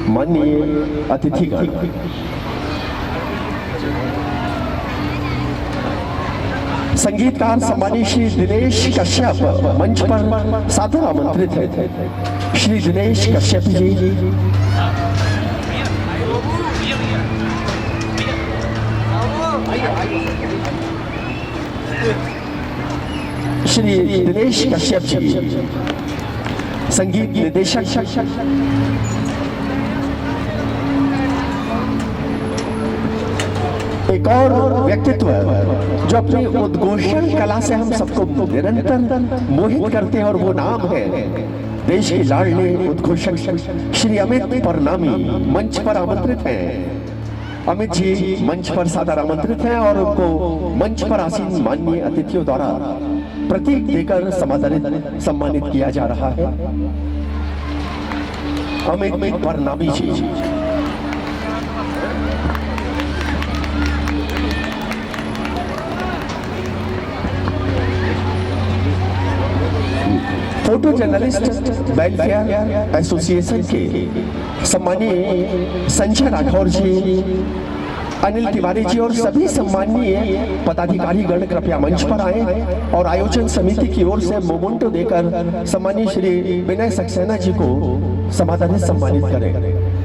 माननीय अतिथिगण। संगीतकार सम्मानीय श्री दिनेश कश्यप मंच पर सादर आमंत्रित है। श्री दिनेश कश्यप जी श्री दिनेश कश्यप जी संगीत निर्देशक, एक और व्यक्तित्व जो अपनी उद्घोषण कला से हम सबको निरंतर मोहित करते हैं और वो नाम है देश के लाडले उद्घोषक श्री अमित परनामी मंच पर आमंत्रित हैं। अमित जी मंच पर सादर आमंत्रित हैं और उनको मंच पर आसीन माननीय अतिथियों द्वारा प्रतीक देकर सम्मानित किया जा रहा है। अमित परनामी जी फोटो जर्नलिस्ट वेलफेयर एसोसिएशन के सम्मानीय संजय राठौर जी, अनिल तिवारी जी और सभी सम्मानीय पदाधिकारी गण कृपया मंच पर आए और आयोजन समिति की ओर से मोमेंटो देकर सम्मानीय श्री विनय सक्सेना जी को समाधान सम्मानित करें।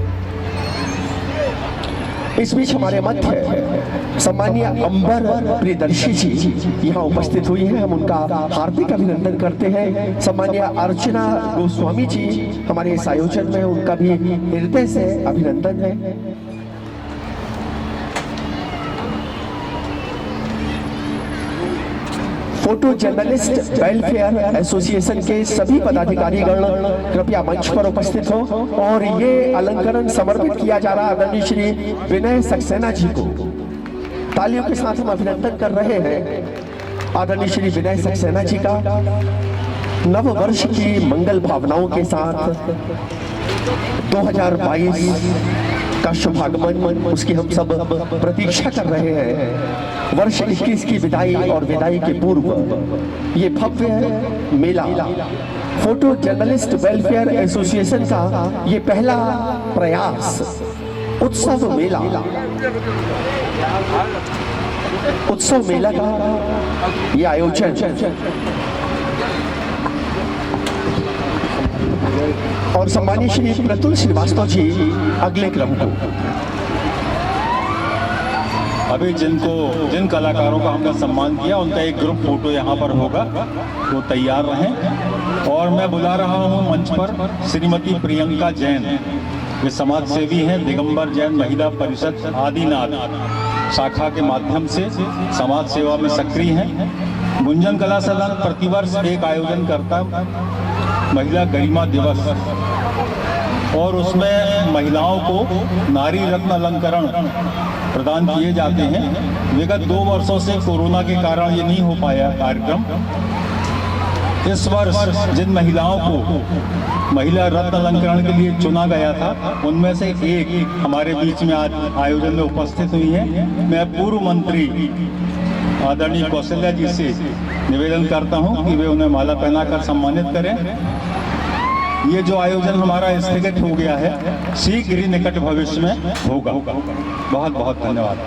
इस बीच हमारे मध्य सम्मानीय अंबर प्रियदर्शी जी यहाँ उपस्थित हुई हैं, हम उनका हार्दिक अभिनंदन करते हैं। सम्मानीय अर्चना गोस्वामी जी हमारे इस आयोजन में, उनका भी हृदय से अभिनंदन है। फोटो जर्नलिस्ट वेलफेयर एसोसिएशन के सभी पदाधिकारी गण कृपया मंच पर उपस्थित हो और ये अलंकरण समर्पित किया जा रहा आदरणीय श्री विनय सक्सेना जी को। तालियों के साथ हम अभिनंदन कर रहे हैं आदरणीय श्री विनय सक्सेना जी का। नव वर्ष की मंगल भावनाओं के साथ 2022 का शुभागमन, उसकी हम सब प्रतीक्षा कर रहे हैं। वर्ष 21 की विदाई और विदाई के पूर्व ये भव्य मेला फोटो जर्नलिस्ट वेलफेयर एसोसिएशन का ये पहला प्रयास उत्सव मेला का ये आयोजन और सम्मानीय श्री प्रतुल श्रीवास्तव जी अगले क्रम को। अभी जिन कलाकारों का हमने सम्मान किया उनका एक ग्रुप फोटो यहाँ पर होगा, तो तैयार रहें। और मैं बुला रहा हूँ मंच पर श्रीमती प्रियंका जैन, वे समाज सेवी हैं, दिगंबर जैन महिला परिषद आदिनाथ शाखा के माध्यम से समाज सेवा में सक्रिय हैं। गुंजन कला सदन प्रतिवर्ष एक आयोजन करता महिला गरिमा दिवस, और उसमें महिलाओं को नारी रत्न अलंकरण प्रदान किए जाते हैं। विगत 2 वर्षों से कोरोना के कारण ये नहीं हो पाया कार्यक्रम, इस वर्ष जिन महिलाओं को महिला रत्न अलंकरण के लिए चुना गया था, उनमें से एक हमारे बीच में आज आयोजन में उपस्थित हुई है। मैं पूर्व मंत्री आदरणीय कौशल्या जी से निवेदन करता हूं कि वे उन्हें माला पहनाकर सम्मानित करें। ये जो आयोजन हमारा स्थगित हो गया है, शीघ्र ही निकट भविष्य में होगा। बहुत बहुत धन्यवाद।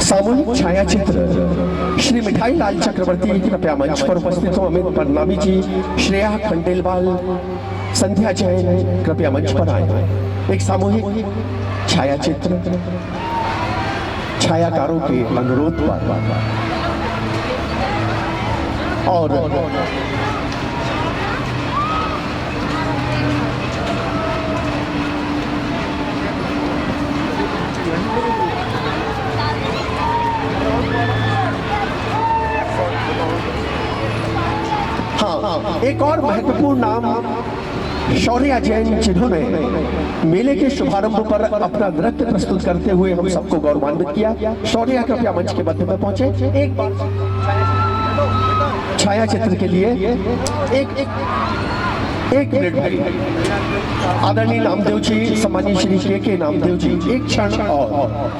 सामूहिक छाया चित्र श्री मिठाई लाल चक्रवर्ती कृपया मंच पर उपस्थित हो। अमित परनामी जी, श्रेया खंडेलवाल, संध्या जैन कृपया मंच पर आए। एक सामूहिक छाया चित्र छायाकारों के अनुरोध पर और हाँ, एक और महत्वपूर्ण नाम शौर्या जैन, जिन्होंने मेले के शुभारंभ पर अपना नृत्य प्रस्तुत करते हुए हम सबको गौरवान्वित किया। शौर्या कृपया मंच के मध्य में पहुंचे। एक बार छाया चित्र के लिए एक मिनट भाई। आदरणीय नामदेव जी, सम्मानीय श्री के नामदेव जी, एक क्षण और।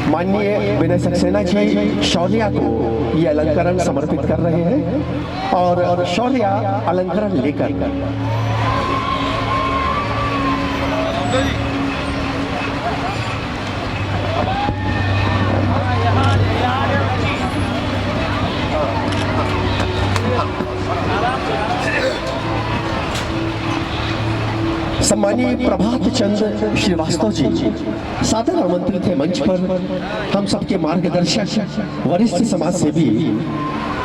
माननीय विनय सक्सेना जी शौर्या को ये अलंकरण समर्पित कर रहे हैं और शौर्या अलंकरण लेकर सम्मानीय प्रभात चंद्र श्रीवास्तव जी सादर आमंत्रित थे मंच पर। हम सबके मार्गदर्शक वरिष्ठ समाज सेवी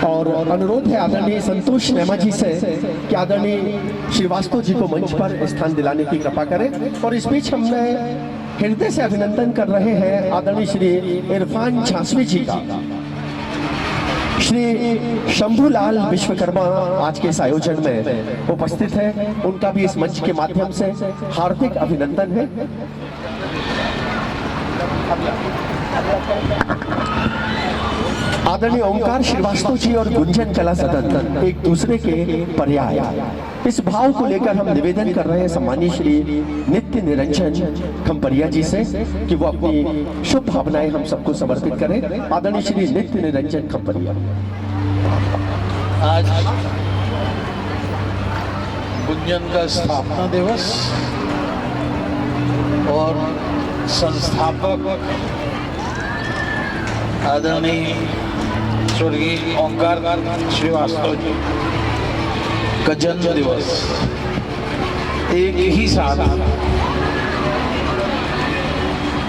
और अनुरोध है आदरणीय संतोष नेमा जी से कि आदरणीय श्रीवास्तव जी को मंच पर स्थान दिलाने की कृपा करें। और इस बीच हमने हृदय से अभिनंदन कर रहे हैं आदरणीय श्री इरफान झांसवी जी का। श्री शंभूलाल विश्वकर्मा आज के इस आयोजन में उपस्थित है, उनका भी इस मंच के माध्यम से हार्दिक अभिनंदन है। आदरणीय ओंकार श्रीवास्तव जी और गुंजन कला सदन एक दूसरे के पर्याय, इस भाव को लेकर हम निवेदन कर रहे हैं सम्मानीय श्री नित्य निरंजन खंपरिया जी से कि वो अपनी शुभ भावनाएं हम सबको समर्पित करें। आदरणीय श्री नित्य निरंजन खंपरिया। आज गुंजन का स्थापना दिवस और संस्थापक आदरणीय स्वर्गीय ओंकार श्रीवास्तव जी का जन्म दिवस एक ही साथ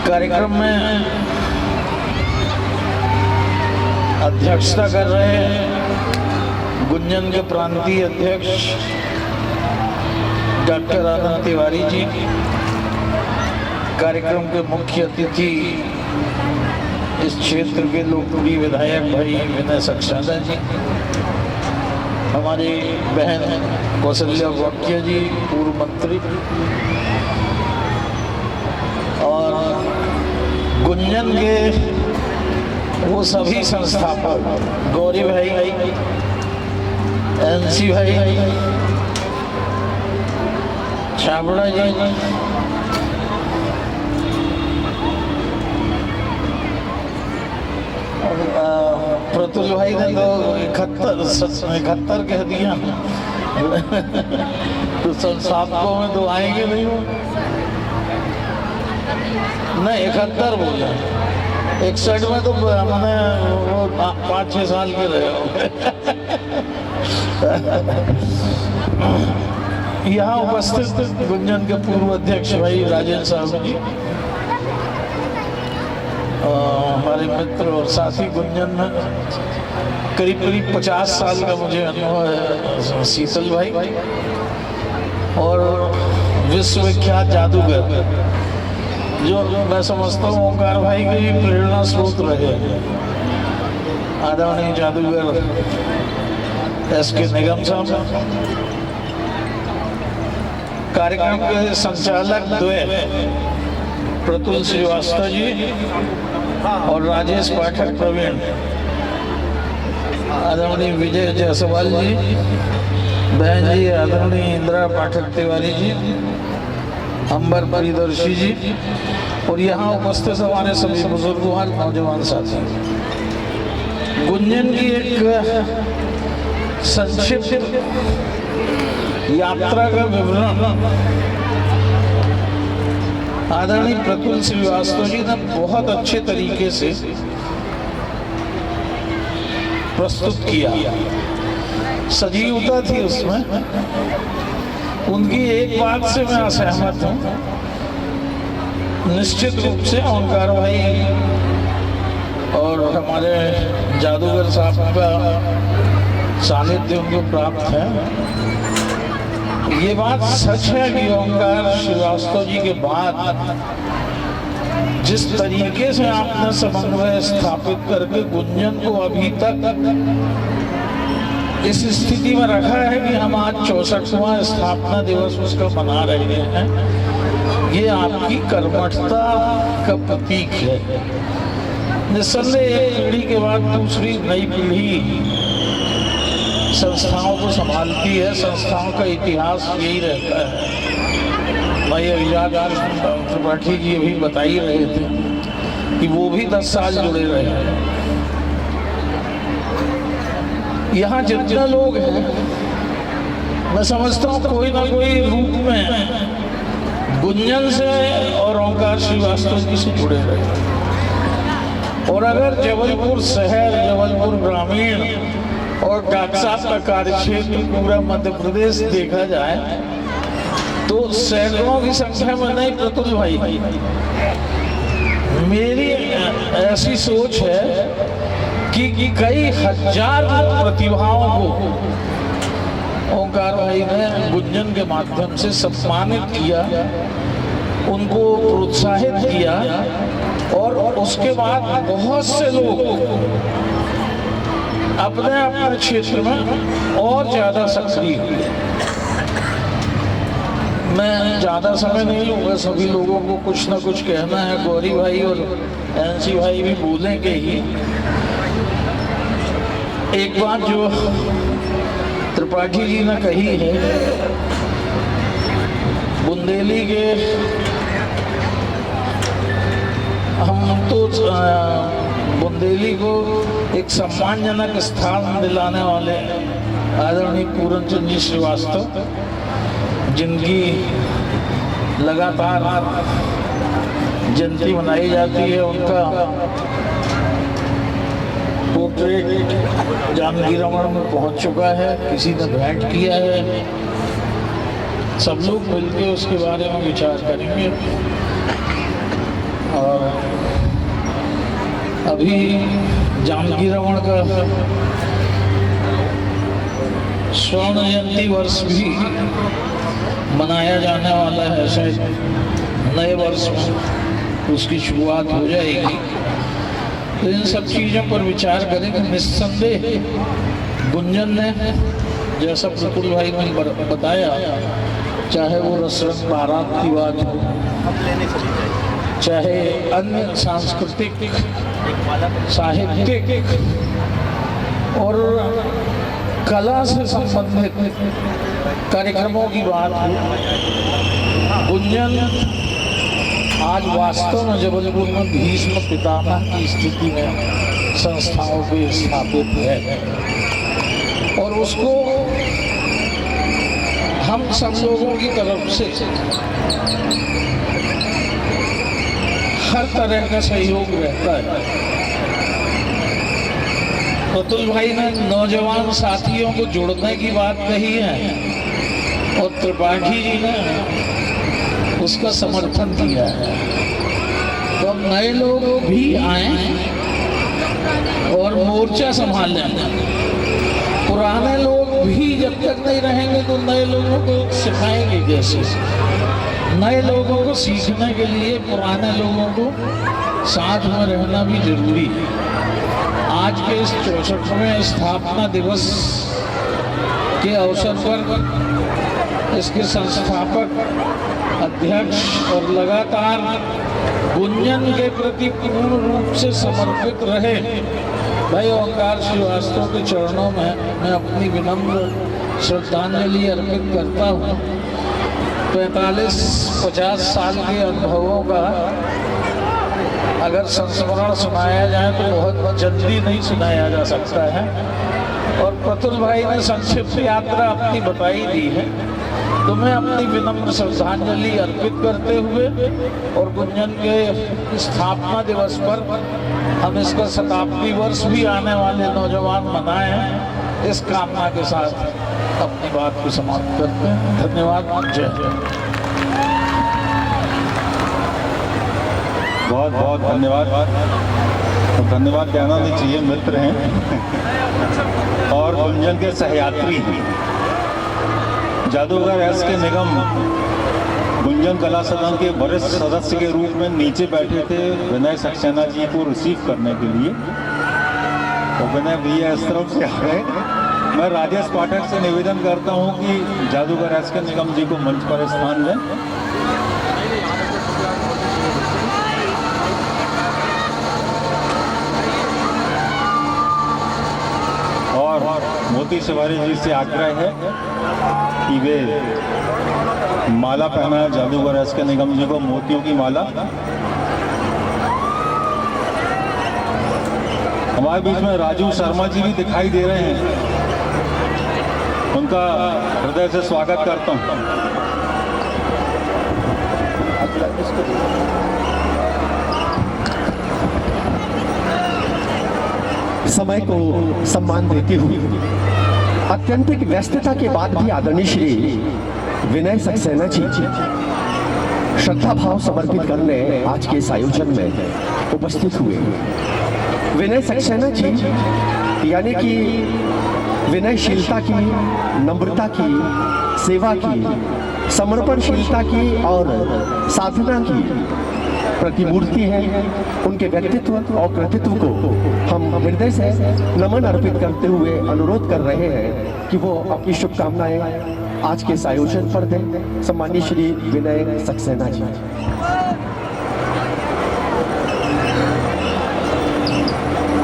कार्यक्रम में अध्यक्षता कर रहे हैं गुंजन के प्रांतीय अध्यक्ष डॉक्टर आनंद तिवारी जी। कार्यक्रम के मुख्य अतिथि इस क्षेत्र के लोकप्रिय विधायक भाई विनय सक्सेना जी, हमारी बहन कौशल्या वाक्य जी पूर्व मंत्री, और गुंजन के वो सभी संस्थापक गौरी भाई, एनसी भाई, छाबड़ा जी, प्रतुल भाई ने तो 71 कह दिया तो संस्थापकों में तो आएंगे नहीं वो, नहीं 71 बोला, 61 में तो हमने वो 5-6 साल के रहे होंगे। यहाँ उपस्थित गुंजन के पूर्व अध्यक्ष भाई राजेंद्र साहब जी, हमारे मित्र और साथी गुंजन में करीब 50 साल का मुझे अनुभव है शीतल भाई, और विश्वविख्यात जादूगर जो मैं समझता हूँ ओंकार भाई के प्रेरणा स्रोत रहे, आदरणीय जादूगर एसके निगम साहब। कार्यक्रम के संचालक द्वय प्रतुल श्रीवास्तव जी और राजेश पाठक प्रवीण, आदरणीय विजय जायसवाल जी, बहन जी आदरणीय इंदिरा पाठक तिवारी जी, अंबर परिदर्शी जी, और यहाँ उपस्थित हमारे सभी बुजुर्गों और नौजवान साथी। गुंजन की एक संक्षिप्त यात्रा का विवरण आदरणीय प्रतुल श्रीवास्तव जी ने बहुत अच्छे तरीके से प्रस्तुत किया। सजीवता थी उसमें। उनकी एक बात से मैं असहमत हूँ, निश्चित रूप से ओंकार भाई और हमारे जादूगर साहब का सानिध्य उनको प्राप्त है। ये बात सच है कि ओंकार श्रीवास्तव जी के बाद जिस तरीके से आपने समन्वय स्थापित करके गुंजन को अभी तक इस स्थिति में रखा है कि हम आज 64वां स्थापना दिवस उसका मना रहे हैं, ये आपकी कर्मठता का प्रतीक है। निस्संदेह एक पीढ़ी के बाद दूसरी नई पीढ़ी संस्थाओं को संभालती है। संस्थाओं का इतिहास यही रहता है। भाई अभिजात त्रिपाठी जी अभी बता ही रहे थे कि वो भी 10 साल जुड़े रहे हैं। यहाँ जितने लोग हैं, मैं समझता हूँ कोई ना कोई रूप में गुंजन से और ओंकार श्रीवास्तव जी से जुड़े रहे। और अगर जबलपुर शहर, जबलपुर ग्रामीण और डॉक्टर साहब का कार्यक्षेत्र पूरा मध्य प्रदेश देखा जाए तो सैकड़ों की संख्या में नहीं, प्रतुल भाई, मेरी ऐसी सोच है कि कई हजार प्रतिभाओं को ओंकार भाई ने गुंजन के माध्यम से सम्मानित किया, उनको प्रोत्साहित किया, और उसके बाद बहुत से लोग अपने अपने क्षेत्र में और ज्यादा सक्रिय हुए। मैं ज्यादा समय नहीं लूंगा, सभी लोगों को कुछ ना कुछ कहना है। गौरी भाई और एनसी भाई भी बोलेंगे ही। एक बात जो त्रिपाठी जी ने कही है, बुंदेली के हम तो बुंदेली को एक सम्मानजनक स्थान दिलाने वाले आदरणीय पूरन चंद जी श्रीवास्तव, जिनकी लगातार जयंती मनाई जाती है, उनका पोर्ट्रेट जानकी रमन में पहुंच चुका है, किसी ने भेंट किया है। सब लोग मिलकर उसके बारे में विचार करेंगे। और अभी जानकी रमन का स्वर्ण जयंती वर्ष भी मनाया जाने वाला है। शायद नए वर्ष में उसकी शुरुआत हो जाएगी। तो इन सब चीज़ों पर विचार करें कि निस्संदेह गुंजन ने, जैसा प्रतुल भाई ने बताया, चाहे वो रसरंग बारात की बात हो, चाहे अन्य सांस्कृतिक, साहित्यिक और कला से संबंधित कार्यक्रमों की बात हो, गुंजन आज वास्तव में जबलपुर में भीष्म पितामह की स्थिति में संस्थाओं पे स्थापित है। और उसको हम सब लोगों की तरफ से हर तरह का सहयोग रहता है। प्रतुल भाई ने नौजवान साथियों को जोड़ने की बात कही है और त्रिपाठी जी ने उसका समर्थन किया है। तो अब नए लोग भी आए और मोर्चा संभाल लें। पुराने लोग भी जब तक नहीं रहेंगे तो नए लोगों को सिखाएंगे कैसे। नए लोगों को सीखने के लिए पुराने लोगों को साथ में रहना भी जरूरी है। आज के इस 64वें स्थापना दिवस के अवसर पर इसके संस्थापक, अध्यक्ष और लगातार गुंजन के प्रति पूर्ण रूप से समर्पित रहे। भाई ओंकार श्रीवास्तव के चरणों में मैं अपनी विनम्र श्रद्धांजलि अर्पित करता हूँ। 45-50 साल के अनुभवों का अगर संस्मरण सुनाया जाए तो बहुत जल्दी नहीं सुनाया जा सकता है, और प्रतुल भाई ने संक्षिप्त यात्रा अपनी बताई दी है। तो मैं अपनी विनम्र श्रद्धांजलि अर्पित करते हुए और गुंजन के स्थापना दिवस पर हम इसका शताब्दी वर्ष भी आने वाले नौजवान मनाएं, इस कामना के साथ अपनी बात को समाप्त करते हैं। धन्यवाद। जय जय। बहुत बहुत धन्यवाद। तो धन्यवाद कहना नहीं चाहिए, मित्र हैं और गुंजन के सहयात्री हैं। जादूगर एस के निगम गुंजन कला सदन के वरिष्ठ सदस्य के रूप में नीचे बैठे थे विनय सक्सेना जी को रिसीव करने के लिए। तो विनय भैया इस तरफ से आ गए। मैं राजेश पाठक से निवेदन करता हूं कि जादूगर एस के निगम जी को मंच पर स्थान दें। और मोती तिवारी जी से आग्रह है कि वे माला पहनाए जादूगर एस के निगम जी को, मोतियों की माला। हमारे बीच में राजू शर्मा जी भी दिखाई दे रहे हैं, उनका हृदय से स्वागत करता हूं। समय को सम्मान देते हुए अत्यंतिक व्यस्तता के बाद भी आदरणीय श्री विनय सक्सेना जी श्रद्धा भाव समर्पित करने आज के इस आयोजन में उपस्थित हुए। विनय सक्सेना जी यानी कि विनयशीलता की, नम्रता की, सेवा की, समर्पणशीलता की और साधना की प्रतिमूर्ति है। उनके व्यक्तित्व और कृतित्व को हम हृदय से नमन अर्पित करते हुए अनुरोध कर रहे हैं कि वो अपनी शुभकामनाएं आज के इस आयोजन पर दें। सम्माननीय श्री विनय सक्सेना जी।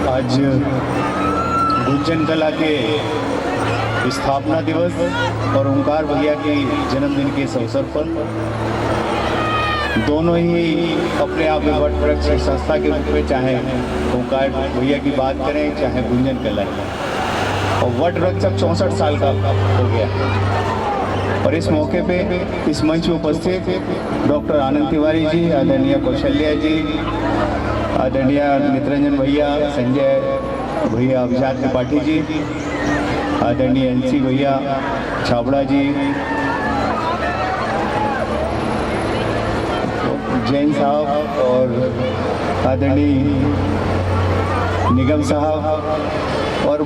आज गुंजन कला के स्थापना दिवस और ओंकार भैया के जन्मदिन के इस अवसर पर दोनों ही अपने आप में वट वृक्ष संस्था के रूप में, चाहे ओंकार भैया की बात करें चाहे गुंजन कला, और वट वृक्ष अब 64 साल का हो गया। और इस मौके पे इस मंच में उपस्थित डॉक्टर आनंद तिवारी जी, आदरणीय कौशल्या जी, आदरणीय नितरंजन भैया, संजय भैया, अभिजात त्रिपाठी जी, आदरणीय NC भैया, छाबड़ा जी, जैन साहब और आदरणीय निगम साहब, और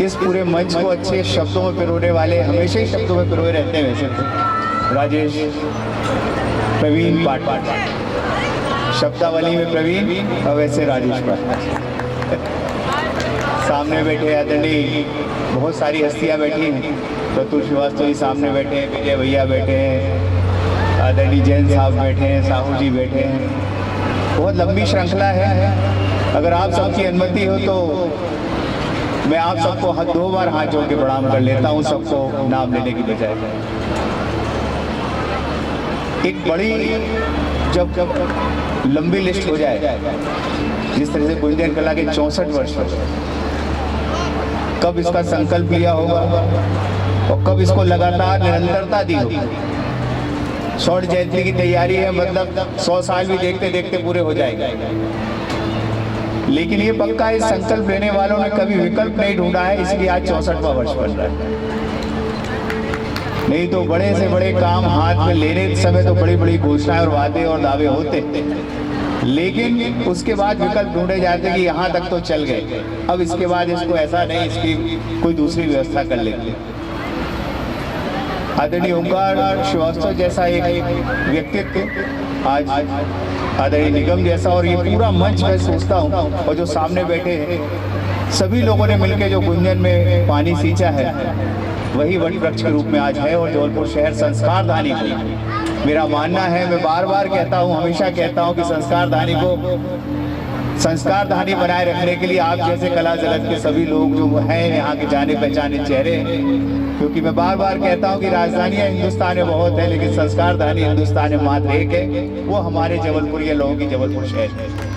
इस पूरे मंच को अच्छे शब्दों में पिरोने वाले, हमेशा ही शब्दों में पिरोए रहते हैं वैसे तो, राजेश प्रवीण पाठ, शब्दावली में प्रवीण और वैसे राजेश पाठ। सामने बैठे आदरणीय बहुत सारी हस्तियाँ बैठी हैं। प्रतुल श्रीवास्तव जी सामने बैठे हैं, विजय भैया बैठे हैं, आदरणीय जैन साहब बैठे हैं, साहू जी बैठे हैं। बहुत लंबी श्रृंखला है। अगर आप सबकी अनुमति हो तो मैं आप सबको 2 बार हाथ जोड़ के प्रणाम कर लेता हूँ, सबको नाम लेने की बजाय। एक बड़ी जब लंबी लिस्ट हो जाए, जिस तरह से गुंजन कला के 64 वर्ष, कब इसका संकल्प लिया होगा और कब इसको लगातार निरंतरता दी होगी। स्वर्ण जयंती की तैयारी है, मतलब 100 साल भी देखते देखते पूरे हो जाएंगे। लेकिन ये पक्का इस संकल्प लेने वालों ने कभी विकल्प नहीं ढूंढा है, इसलिए आज 64वां वर्ष बन रहा है। नहीं तो बड़े से बड़े काम हाथ में लेने समय तो बड़ी बड़ी घोषणाएं और वादे और दावे होते, लेकिन उसके बाद विकल्प ढूंढे जाते कि यहाँ तक तो चल गए, अब इसके बाद इसको ऐसा नहीं, इसकी कोई दूसरी व्यवस्था कर लेते। आदरणीय ओंकार श्रीवास्तव जैसा एक व्यक्तित्व, आज आदरणीय निगम जैसा, और ये पूरा मंच मैं सोचता हूँ, और जो सामने बैठे हैं सभी लोगों ने मिलकर जो गुंजन में पानी सींचा है, वही वट वृक्ष के रूप में आज है और जबलपुर शहर संस्कार धानी हुई। मेरा मानना है, मैं बार बार कहता हूँ, हमेशा कहता हूँ कि संस्कारधानी को संस्कारधानी बनाए रखने के लिए आप जैसे कला जगत के सभी लोग जो हैं यहाँ के जाने पहचाने चेहरे हैं, क्योंकि मैं बार बार कहता हूँ कि राजधानियाँ हिंदुस्तान में बहुत है, लेकिन संस्कारधानी हिंदुस्तान में मात्र एक है, वो हमारे जबलपुरिया लोगों की जबलपुर शहर है।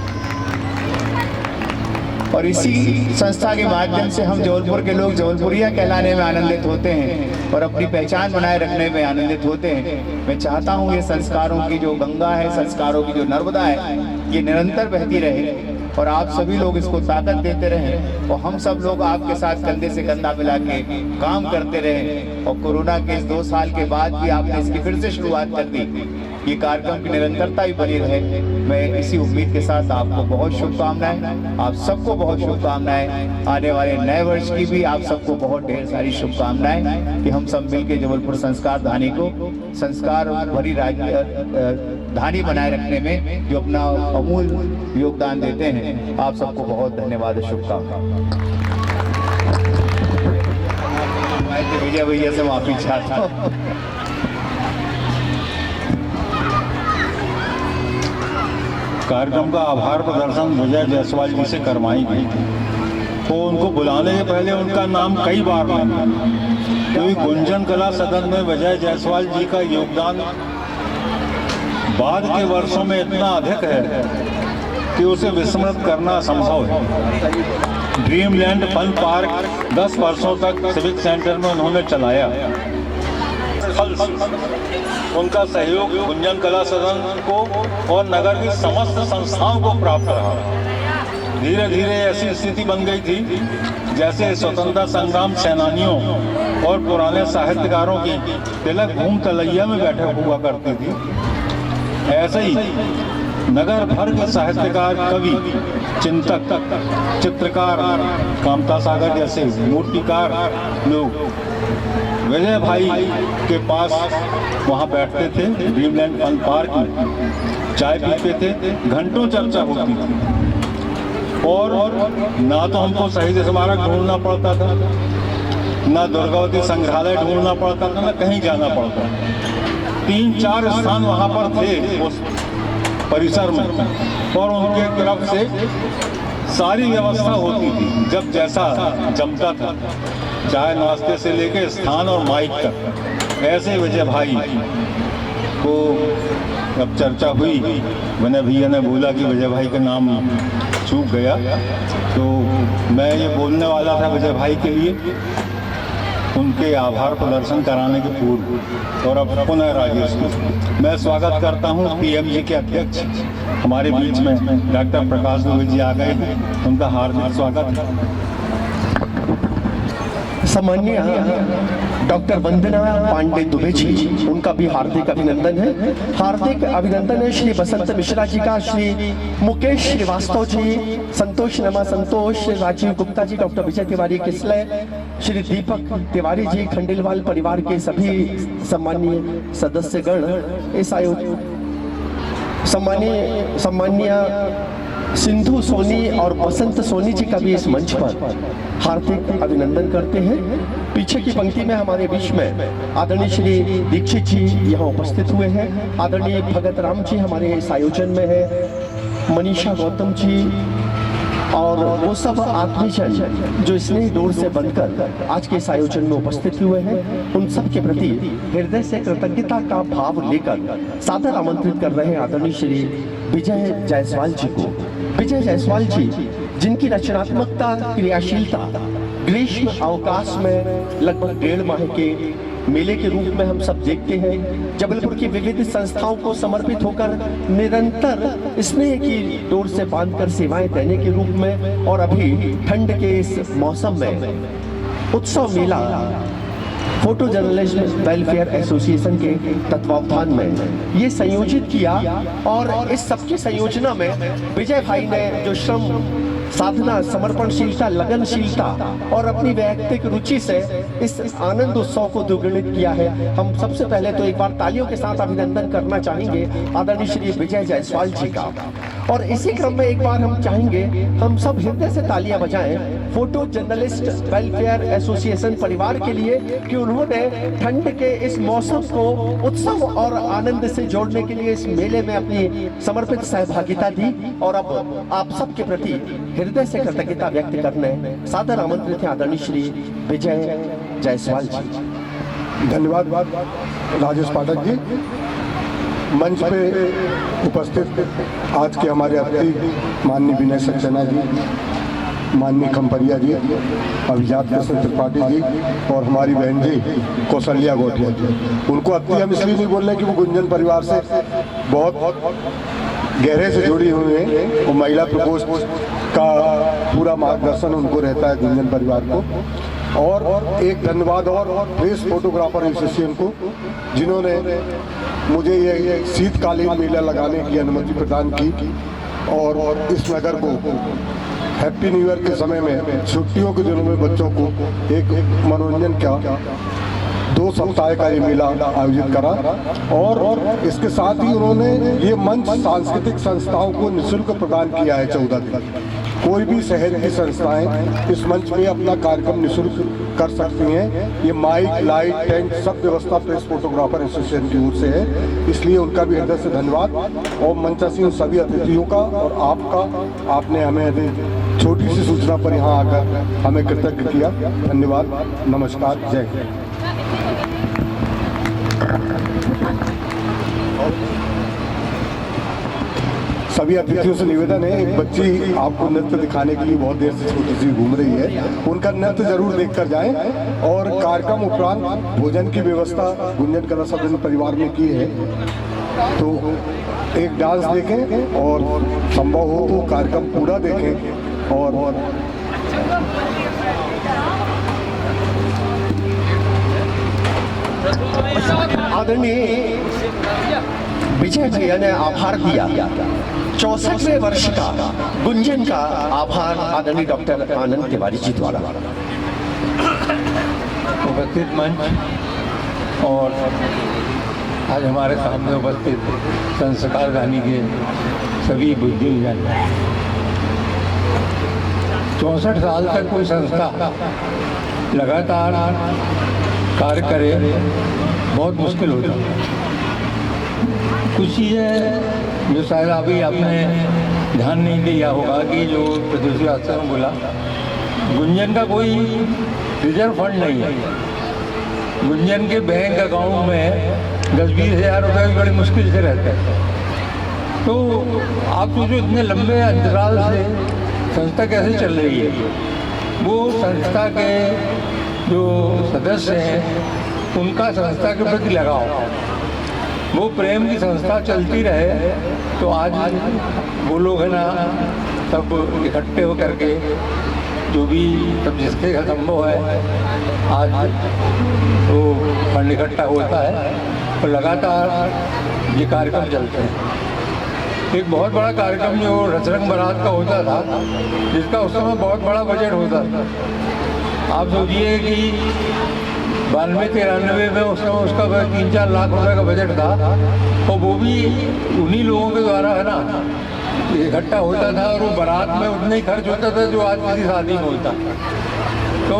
और इसी संस्था के माध्यम से हम जबलपुर के लोग जबलपुरिया कहलाने में आनंदित होते हैं और अपनी पहचान बनाए रखने में आनंदित होते हैं। मैं चाहता हूँ ये संस्कारों की जो गंगा है, संस्कारों की जो नर्मदा है, ये निरंतर बहती रहे और आप सभी लोग इसको ताकत देते रहें और हम सब लोग आपके साथ कंधे से कंधा मिला के काम करते रहें। और कोरोना के इस 2 साल के बाद भी आपने इसकी फिर से शुरुआत कर दी, ये कार्यक्रम की निरंतरता भी बनी रहे। मैं इसी उम्मीद के साथ आपको बहुत शुभकामनाएं, आप सबको बहुत शुभकामनाएं, आने वाले नए वर्ष की भी आप सबको बहुत ढेर सारी शुभकामनाएं कि हम सब मिलकर जबलपुर संस्कार धानी को संस्कार भरी धानी बनाए रखने में जो अपना अमूल्य योगदान देते हैं। आप सबको बहुत धन्यवाद, शुभकामनाएं। विजय भैया से माफी चाहता हूँ। कार्यक्रम का आभार प्रदर्शन विजय जायसवाल जी से करवाई गई थी, तो उनको बुलाने के पहले उनका नाम कई बार लेना, क्योंकि गुंजन कला सदन में विजय जायसवाल जी का योगदान बाद के वर्षों में इतना अधिक है कि उसे विस्मृत करना असंभव है। ड्रीमलैंड फन पार्क 10 वर्षों तक सिविक सेंटर में उन्होंने चलाया। उनका सहयोग गुंजन कला सदन को और नगर की समस्त संस्थाओं को प्राप्त रहा। धीरे धीरे ऐसी स्थिति बन गई थी जैसे स्वतंत्रता संग्राम सेनानियों और पुराने साहित्यकारों की तिलक भूमि तलैया में बैठे हुआ करती थी। ऐसे ही नगर भर के साहित्यकार, कवि, चिंतक, चित्रकार, कामता सागर जैसे मूर्तिकार लोग विजय भाई के पास वहाँ बैठते थे। ड्रीमलैंड फन पार्क में चाय पीते थे, घंटों चर्चा होती थी और ना तो हमको शहीद स्मारक ढूंढना पड़ता था, ना दुर्गावती संग्रहालय ढूंढना पड़ता था, ना कहीं जाना पड़ता। 3-4 स्थान वहाँ पर थे उस परिसर में और उनके तरफ से सारी व्यवस्था होती थी। जब जैसा जमता था, चाय नाश्ते से लेके स्थान और माइक तक। ऐसे विजय भाई को जब चर्चा हुई, विनय भैया ने बोला कि विजय भाई का नाम चूक गया, तो मैं ये बोलने वाला था विजय भाई के लिए उनके आभार प्रदर्शन कराने के पूर्व। और अब पुनः राजेश को मैं स्वागत करता हूँ। पीएमजी के अध्यक्ष हमारे बीच में डॉक्टर प्रकाश दुबे जी आ गए हैं, उनका हार्दिक स्वागत है। सम्माननीय डॉक्टर वंदना पांडे दुबे जी, उनका भी हार्दिक अभिनंदन है। हार्दिक अभिनंदन है श्री बसंत मिश्रा जी का, श्री मुकेश श्रीवास्तव जी, संतोष नमा संतोष, राजीव गुप्ता जी, डॉक्टर विजय तिवारी किसलय, श्री दीपक तिवारी जी, खंडेलवाल परिवार के सभी सम्मानीय सदस्यगण इस आयोजन, सम्मानीय सिंधु सोनी और बसंत सोनी जी का भी इस मंच पर हार्दिक अभिनंदन करते हैं। पीछे की पंक्ति में हमारे बीच में आदरणीय श्री दीक्षित जी यहाँ उपस्थित हुए हैं। आदरणीय भगत राम जी हमारे इस आयोजन में है, मनीषा गौतम जी और वो सब आत्मीजन जो स्नेह डोर से बनकर आज के इस आयोजन में उपस्थित हुए हैं, उन सब के प्रति हृदय से कृतज्ञता का भाव लेकर सादर आमंत्रित कर रहे हैं आदरणीय श्री विजय जायसवाल जी को। विजय जायसवाल जी, जिनकी रचनात्मकता, क्रियाशीलता ग्रीष्म अवकाश में लगभग 1.5 माह के मेले के रूप में हम सब देखते हैं। जबलपुर की विविध संस्थाओं को समर्पित होकर निरंतर स्नेह की डोर से बांधकर सेवाएं देने के रूप में, और अभी ठंड के इस मौसम में उत्सव मेला फोटो जर्नलिस्ट वेलफेयर एसोसिएशन के तत्वावधान में ये संयोजित किया। और इस सबकी संयोजना में विजय भाई ने जो श्रम, साधना, समर्पणशीलता, लगनशीलता और अपनी वैयक्तिक रुचि से इस आनंद उत्सव को द्विगुणित किया है। हम सबसे पहले तो एक बार तालियों के साथ अभिनंदन करना चाहेंगे आदरणीय श्री विजय जायसवाल जी का। और इसी क्रम में एक बार हम चाहेंगे हम सब हृदय से तालियां बजाएं फोटो जर्नलिस्ट वेलफेयर एसोसिएशन परिवार के लिए कि उन्होंने ठंड के इस मौसम को उत्सव और आनंद से जोड़ने के लिए इस मेले में अपनी समर्पित सहभागिता दी। और अब आप सबके प्रति हृदय से कृतज्ञता व्यक्त करने सादर आमंत्रित हैं आदरणीय श्री विजय जायसवाल जी। धन्यवाद राजेश पाठक जी। मंच पे उपस्थित आज के हमारे अतिथि माननीय विनय सक्सेना जी, माननीय खम्परिया जी, अभिजात कृष्ण त्रिपाठी जी और हमारी बहन जी कौशल्या गोटिया जी। उनको अतिथि हम इसलिए नहीं बोल रहे कि वो गुंजन परिवार से बहुत गहरे से जुड़ी हुई हैं और महिला प्रकोष्ठ का पूरा मार्गदर्शन उनको रहता है गुंजन परिवार को। और एक धन्यवाद और प्रेस फोटोग्राफर एसोसिएशन को जिन्होंने मुझे ये शीतकालीन मेला लगाने की अनुमति प्रदान की और इस नगर को हैप्पी न्यू ईयर के समय में छुट्टियों के दिनों में बच्चों को एक मनोरंजन का 2 सप्ताह का ये मेला आयोजित करा। और इसके साथ ही उन्होंने ये मंच सांस्कृतिक संस्थाओं को निःशुल्क प्रदान किया है 14 दिन। कोई भी शहर की संस्थाएं इस मंच पे अपना कार्यक्रम निःशुल्क कर सकती हैं। ये माइक, लाइट, टेंट सब व्यवस्था प्रेस फोटोग्राफर एसोसिएशन की ओर से है, इसलिए उनका भी हृदय से धन्यवाद। और मंचासीन सभी अतिथियों का और आपका, आपने हमें छोटी सी सूचना पर यहाँ आकर हमें कृतज्ञ किया। धन्यवाद, नमस्कार, जय हिंद। सभी अतिथियों से निवेदन है, एक बच्ची आपको नृत्य दिखाने के लिए बहुत देर से छोटी सी घूम रही है, उनका नृत्य जरूर देखकर जाएं। और कार्यक्रम उपरांत भोजन की व्यवस्था गुंजन कला सदन परिवार में की है, तो एक डांस देखें और संभव हो तो कार्यक्रम पूरा देखें। और आदरणीय विजय भैया ने आभार दिया। 64वें वर्ष का गुंजन का आभार आदरणीय डॉक्टर आनंद तिवारी जी द्वारा। उपस्थित मंच और आज हमारे सामने उपस्थित संस्कार दानी के सभी बुद्धिजन, 64 साल तक कोई संस्था लगातार कार्य करे बहुत मुश्किल होता है। कुछ चीज़ें जो शायद अभी आपने ध्यान नहीं दिया होगा कि जो प्रदूषण आश्रम ने बोला, गुंजन का कोई रिजर्व फंड नहीं है। गुंजन के बैंक अकाउंट में 10-20 हज़ार रुपये भी बड़ी मुश्किल से रहते हैं। तो आप सोचो इतने लंबे अंतराल से संस्था कैसे चल रही है। वो संस्था के जो सदस्य हैं उनका संस्था के प्रति लगाव, वो प्रेम की संस्था चलती रहे तो आज वो लोग है ना सब इकट्ठे होकर के जो भी सब जिसके का संभव है आज वो फंड इकट्ठा होता है और लगातार ये कार्यक्रम चलते हैं। एक बहुत बड़ा कार्यक्रम जो रसरंग बारात का होता था, जिसका उस समय बहुत बड़ा बजट होता था। आप सोचिए कि 92-93 में उस समय उसका 3-4 लाख रुपए का बजट था और वो भी उन्हीं लोगों के द्वारा है ना इकट्ठा होता था और वो बारात में उतना ही खर्च होता था जो आज किसी शादी में होता। तो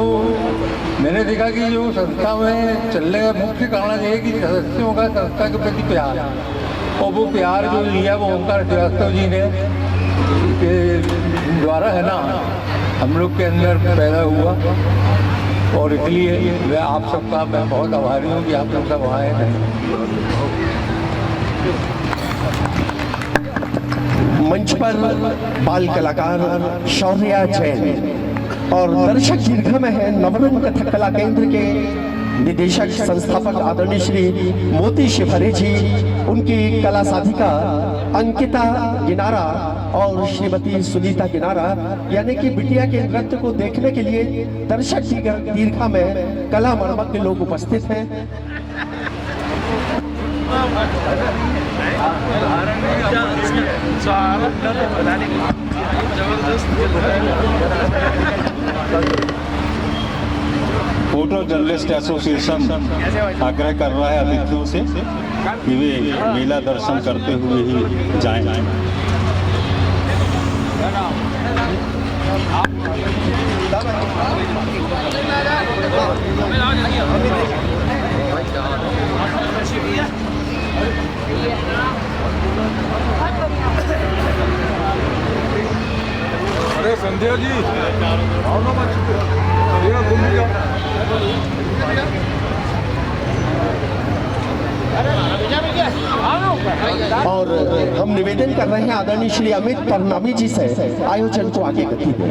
मैंने देखा कि जो संस्था में चलने का मुख्य कारण ये है कि सदस्यों का संस्था के प्रति प्यार, और वो प्यार जो लिया वो ओंकार श्रीवास्तव जी ने के द्वारा है ना हम लोग के अंदर पैदा हुआ। और इसलिए मैं आप सबका मैं बहुत आभारी हूँ कि आप लोग सब आए हैं। मंच पर बाल कलाकार शौर्या जैन और दर्शक दीर्घ में है नवरंग कथक कला केंद्र के निदेशक संस्थापक आदरणीय श्री मोती शिवहरे जी, उनकी कला साधिका अंकिता गिनारा और श्रीमती सुनीता गिनारा, यानी कि बिटिया के नृत्य को देखने के लिए दर्शक दीर्घा में कला मर्मज्ञ लोग उपस्थित हैं। फोटो जर्नलिस्ट एसोसिएशन आग्रह कर रहा है अतिथियों से कि वे मेला दर्शन करते हुए ही जाएं। अरे संध्या जी आओ ना बच्चे, ये तुम भी जाओ। और हम निवेदन कर रहे हैं आदरणीय श्री अमित परनामी जी से आयोजन को आगे गति दें।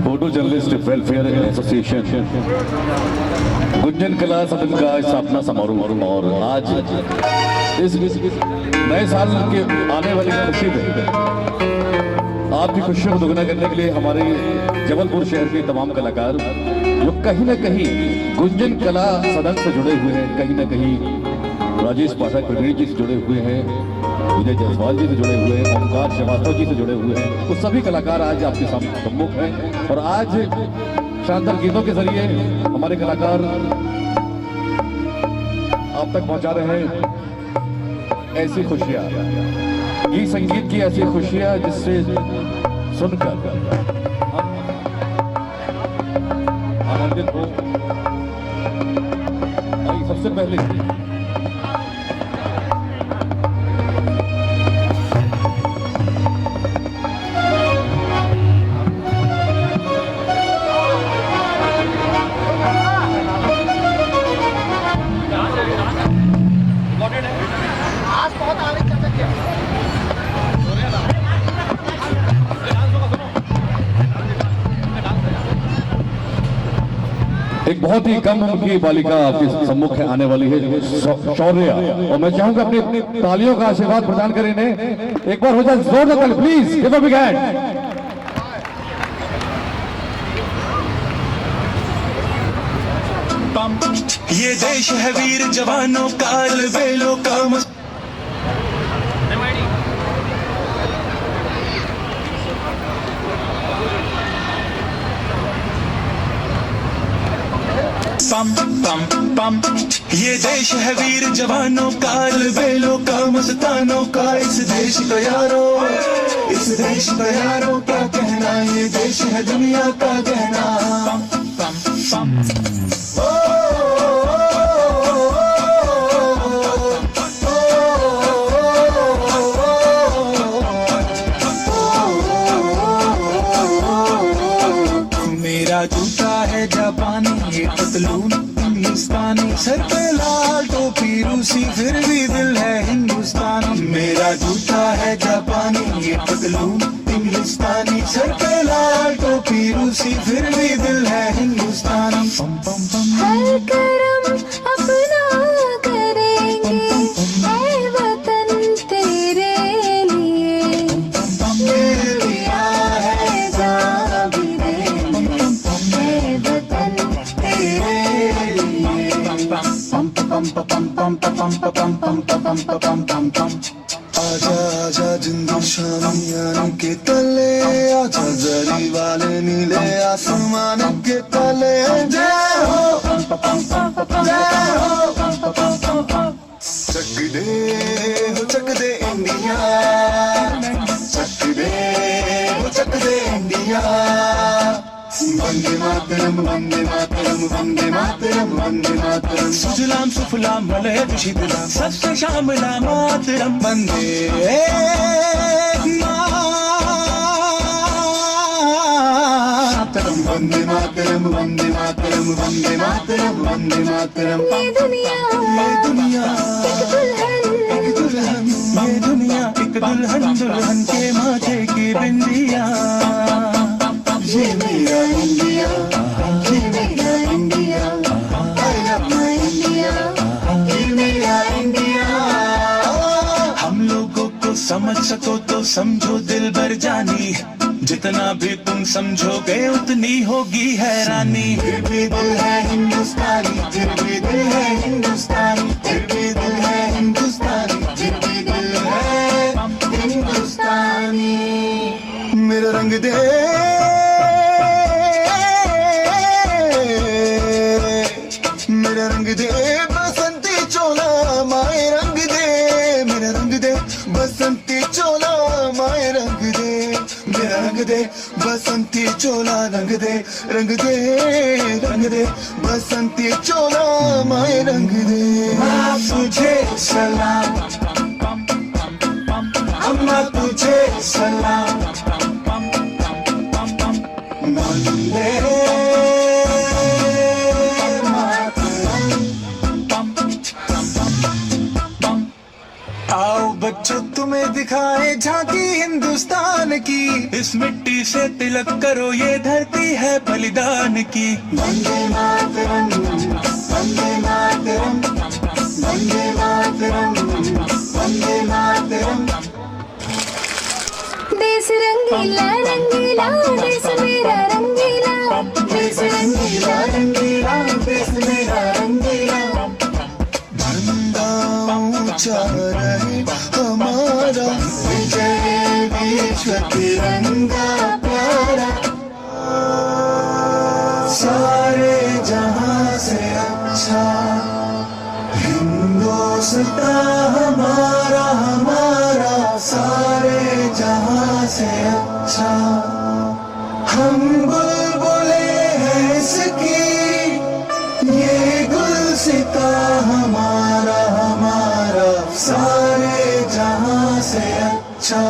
Photo journalist welfare association Gunjan कला सदन का स्थापना समारोह और आज इस नए साल के आने वाली खुशी में आपकी खुशियों को दोगुना करने के लिए हमारे जबलपुर शहर के तमाम कलाकार जो कहीं ना कहीं गुंजन कला सदन से जुड़े हुए हैं, कहीं ना कहीं राजेश पाठक प्रवीण जी से जुड़े हुए हैं, विजय जायसवाल जी से जुड़े हुए हैं, ओमकार श्रीवास्तव जी से जुड़े हुए हैं, तो सभी कलाकार आज आपके सम्मुख हैं और आज शानदार गीतों के जरिए हमारे कलाकार आप तक पहुंचा रहे हैं ऐसी खुशियां, गीत संगीत की ऐसी खुशियां जिससे सुनकर हम आनंदित हो। सबसे पहले एक बहुत ही कम उम्र की बालिका आपके सम्मुख आने वाली है, शौर्या, और मैं चाहूंगा अपनी तालियों का आशीर्वाद प्रदान करें इन्हें। एक बार हो जाए जोरदार ताली please, give a big hand. ये देश है वीर जवानों का, अलबेलों का पम पम पम। ये देश है वीर जवानों का, अलबेलों का, मस्तानों का। इस देश का यारो, इस देश का यारो क्या कहना, ये देश है दुनिया का गहना। पम पम पम। मेरा जूता है जापानी, ये पतलून हिंदुस्तानी, सर पे लाल टोपी रूसी, फिर भी दिल है हिंदुस्तानी। मेरा जूता है जापानी, ये पतलून हिंदुस्तानी, सर पे लाल टोपी रूसी, फिर भी दिल है हिंदुस्तानी। पम पम पम। हर करम अपना करेंगे, ऐ वतन तेरे लिए, दिल दिया है जान भी देंगे, ऐ वतन तेरे लिए। पम पम पम पम पम पम पम पम पम पम पम। आजा आजा जिंदू शामियाने के तले, आजा जरी वाले नीले आसमान के तले। जय हो जय हो। चक दे हो चक दे इंडिया, चक दे हो चक दे इंडिया। वंदे मातरम वंदे मातरम वंदे मातरम वंदे मातरम। सुजलाम सुफलाम मलयज शीतलाम, सस्य श्यामलाम मातरम। वंदे मातरम वंदे मातरम वंदे मातरम वंदे मातरम वंदे मातरम। ये दुनिया एक दुल्हन, ये दुनिया एक दुल्हन, दुल्हन के माथे की बिंदिया। ये मेरा इंडिया, ये मेरा India, I love my India, ये मेरा इंडिया। हम लोगों को समझ सको तो समझो दिल भर जानी, जितना भी तुम समझोगे उतनी होगी हैरानी। फिर भी दिल है हिंदुस्तानी, फिर भी दिल है हिंदुस्तानी, फिर भी दिल है हिंदुस्तानी, फिर भी दिल है हिंदुस्तानी। मेरा रंग दे मेरा रंग दे बसंती चोला, माए रंग दे मेरा रंग दे बसंती चोला, माए रंग दे मेरा रंग दे बसंती चोला। रंग दे रंग दे रंग दे बसंती चोला, माए रंग दे। माँ तुझे सलाम, अम्मा तुझे सलाम, वंदे आओ बच्चों तुम्हें दिखाए झांकी हिंदुस्तान की, इस मिट्टी से तिलक करो ये धरती है बलिदान की। वंदे मातरम वंदे मातरम वंदे मातरम वंदे मातरम। देश रंगीला रंगीला, देश मेरा रंगीला, देश रंगीला रंगीला, देश मेरा रंगीला। झंडा ऊंचा रहे हमारा, विजय विश्व तिरंगा प्यारा। सारे जहां से अच्छा हिंदुस्तान हमारा, हमारा सारे जहां से अच्छा। हम बुलबुले हैं इसकी, ये गुलसिता हमारा, हमारा सारे जहां से अच्छा।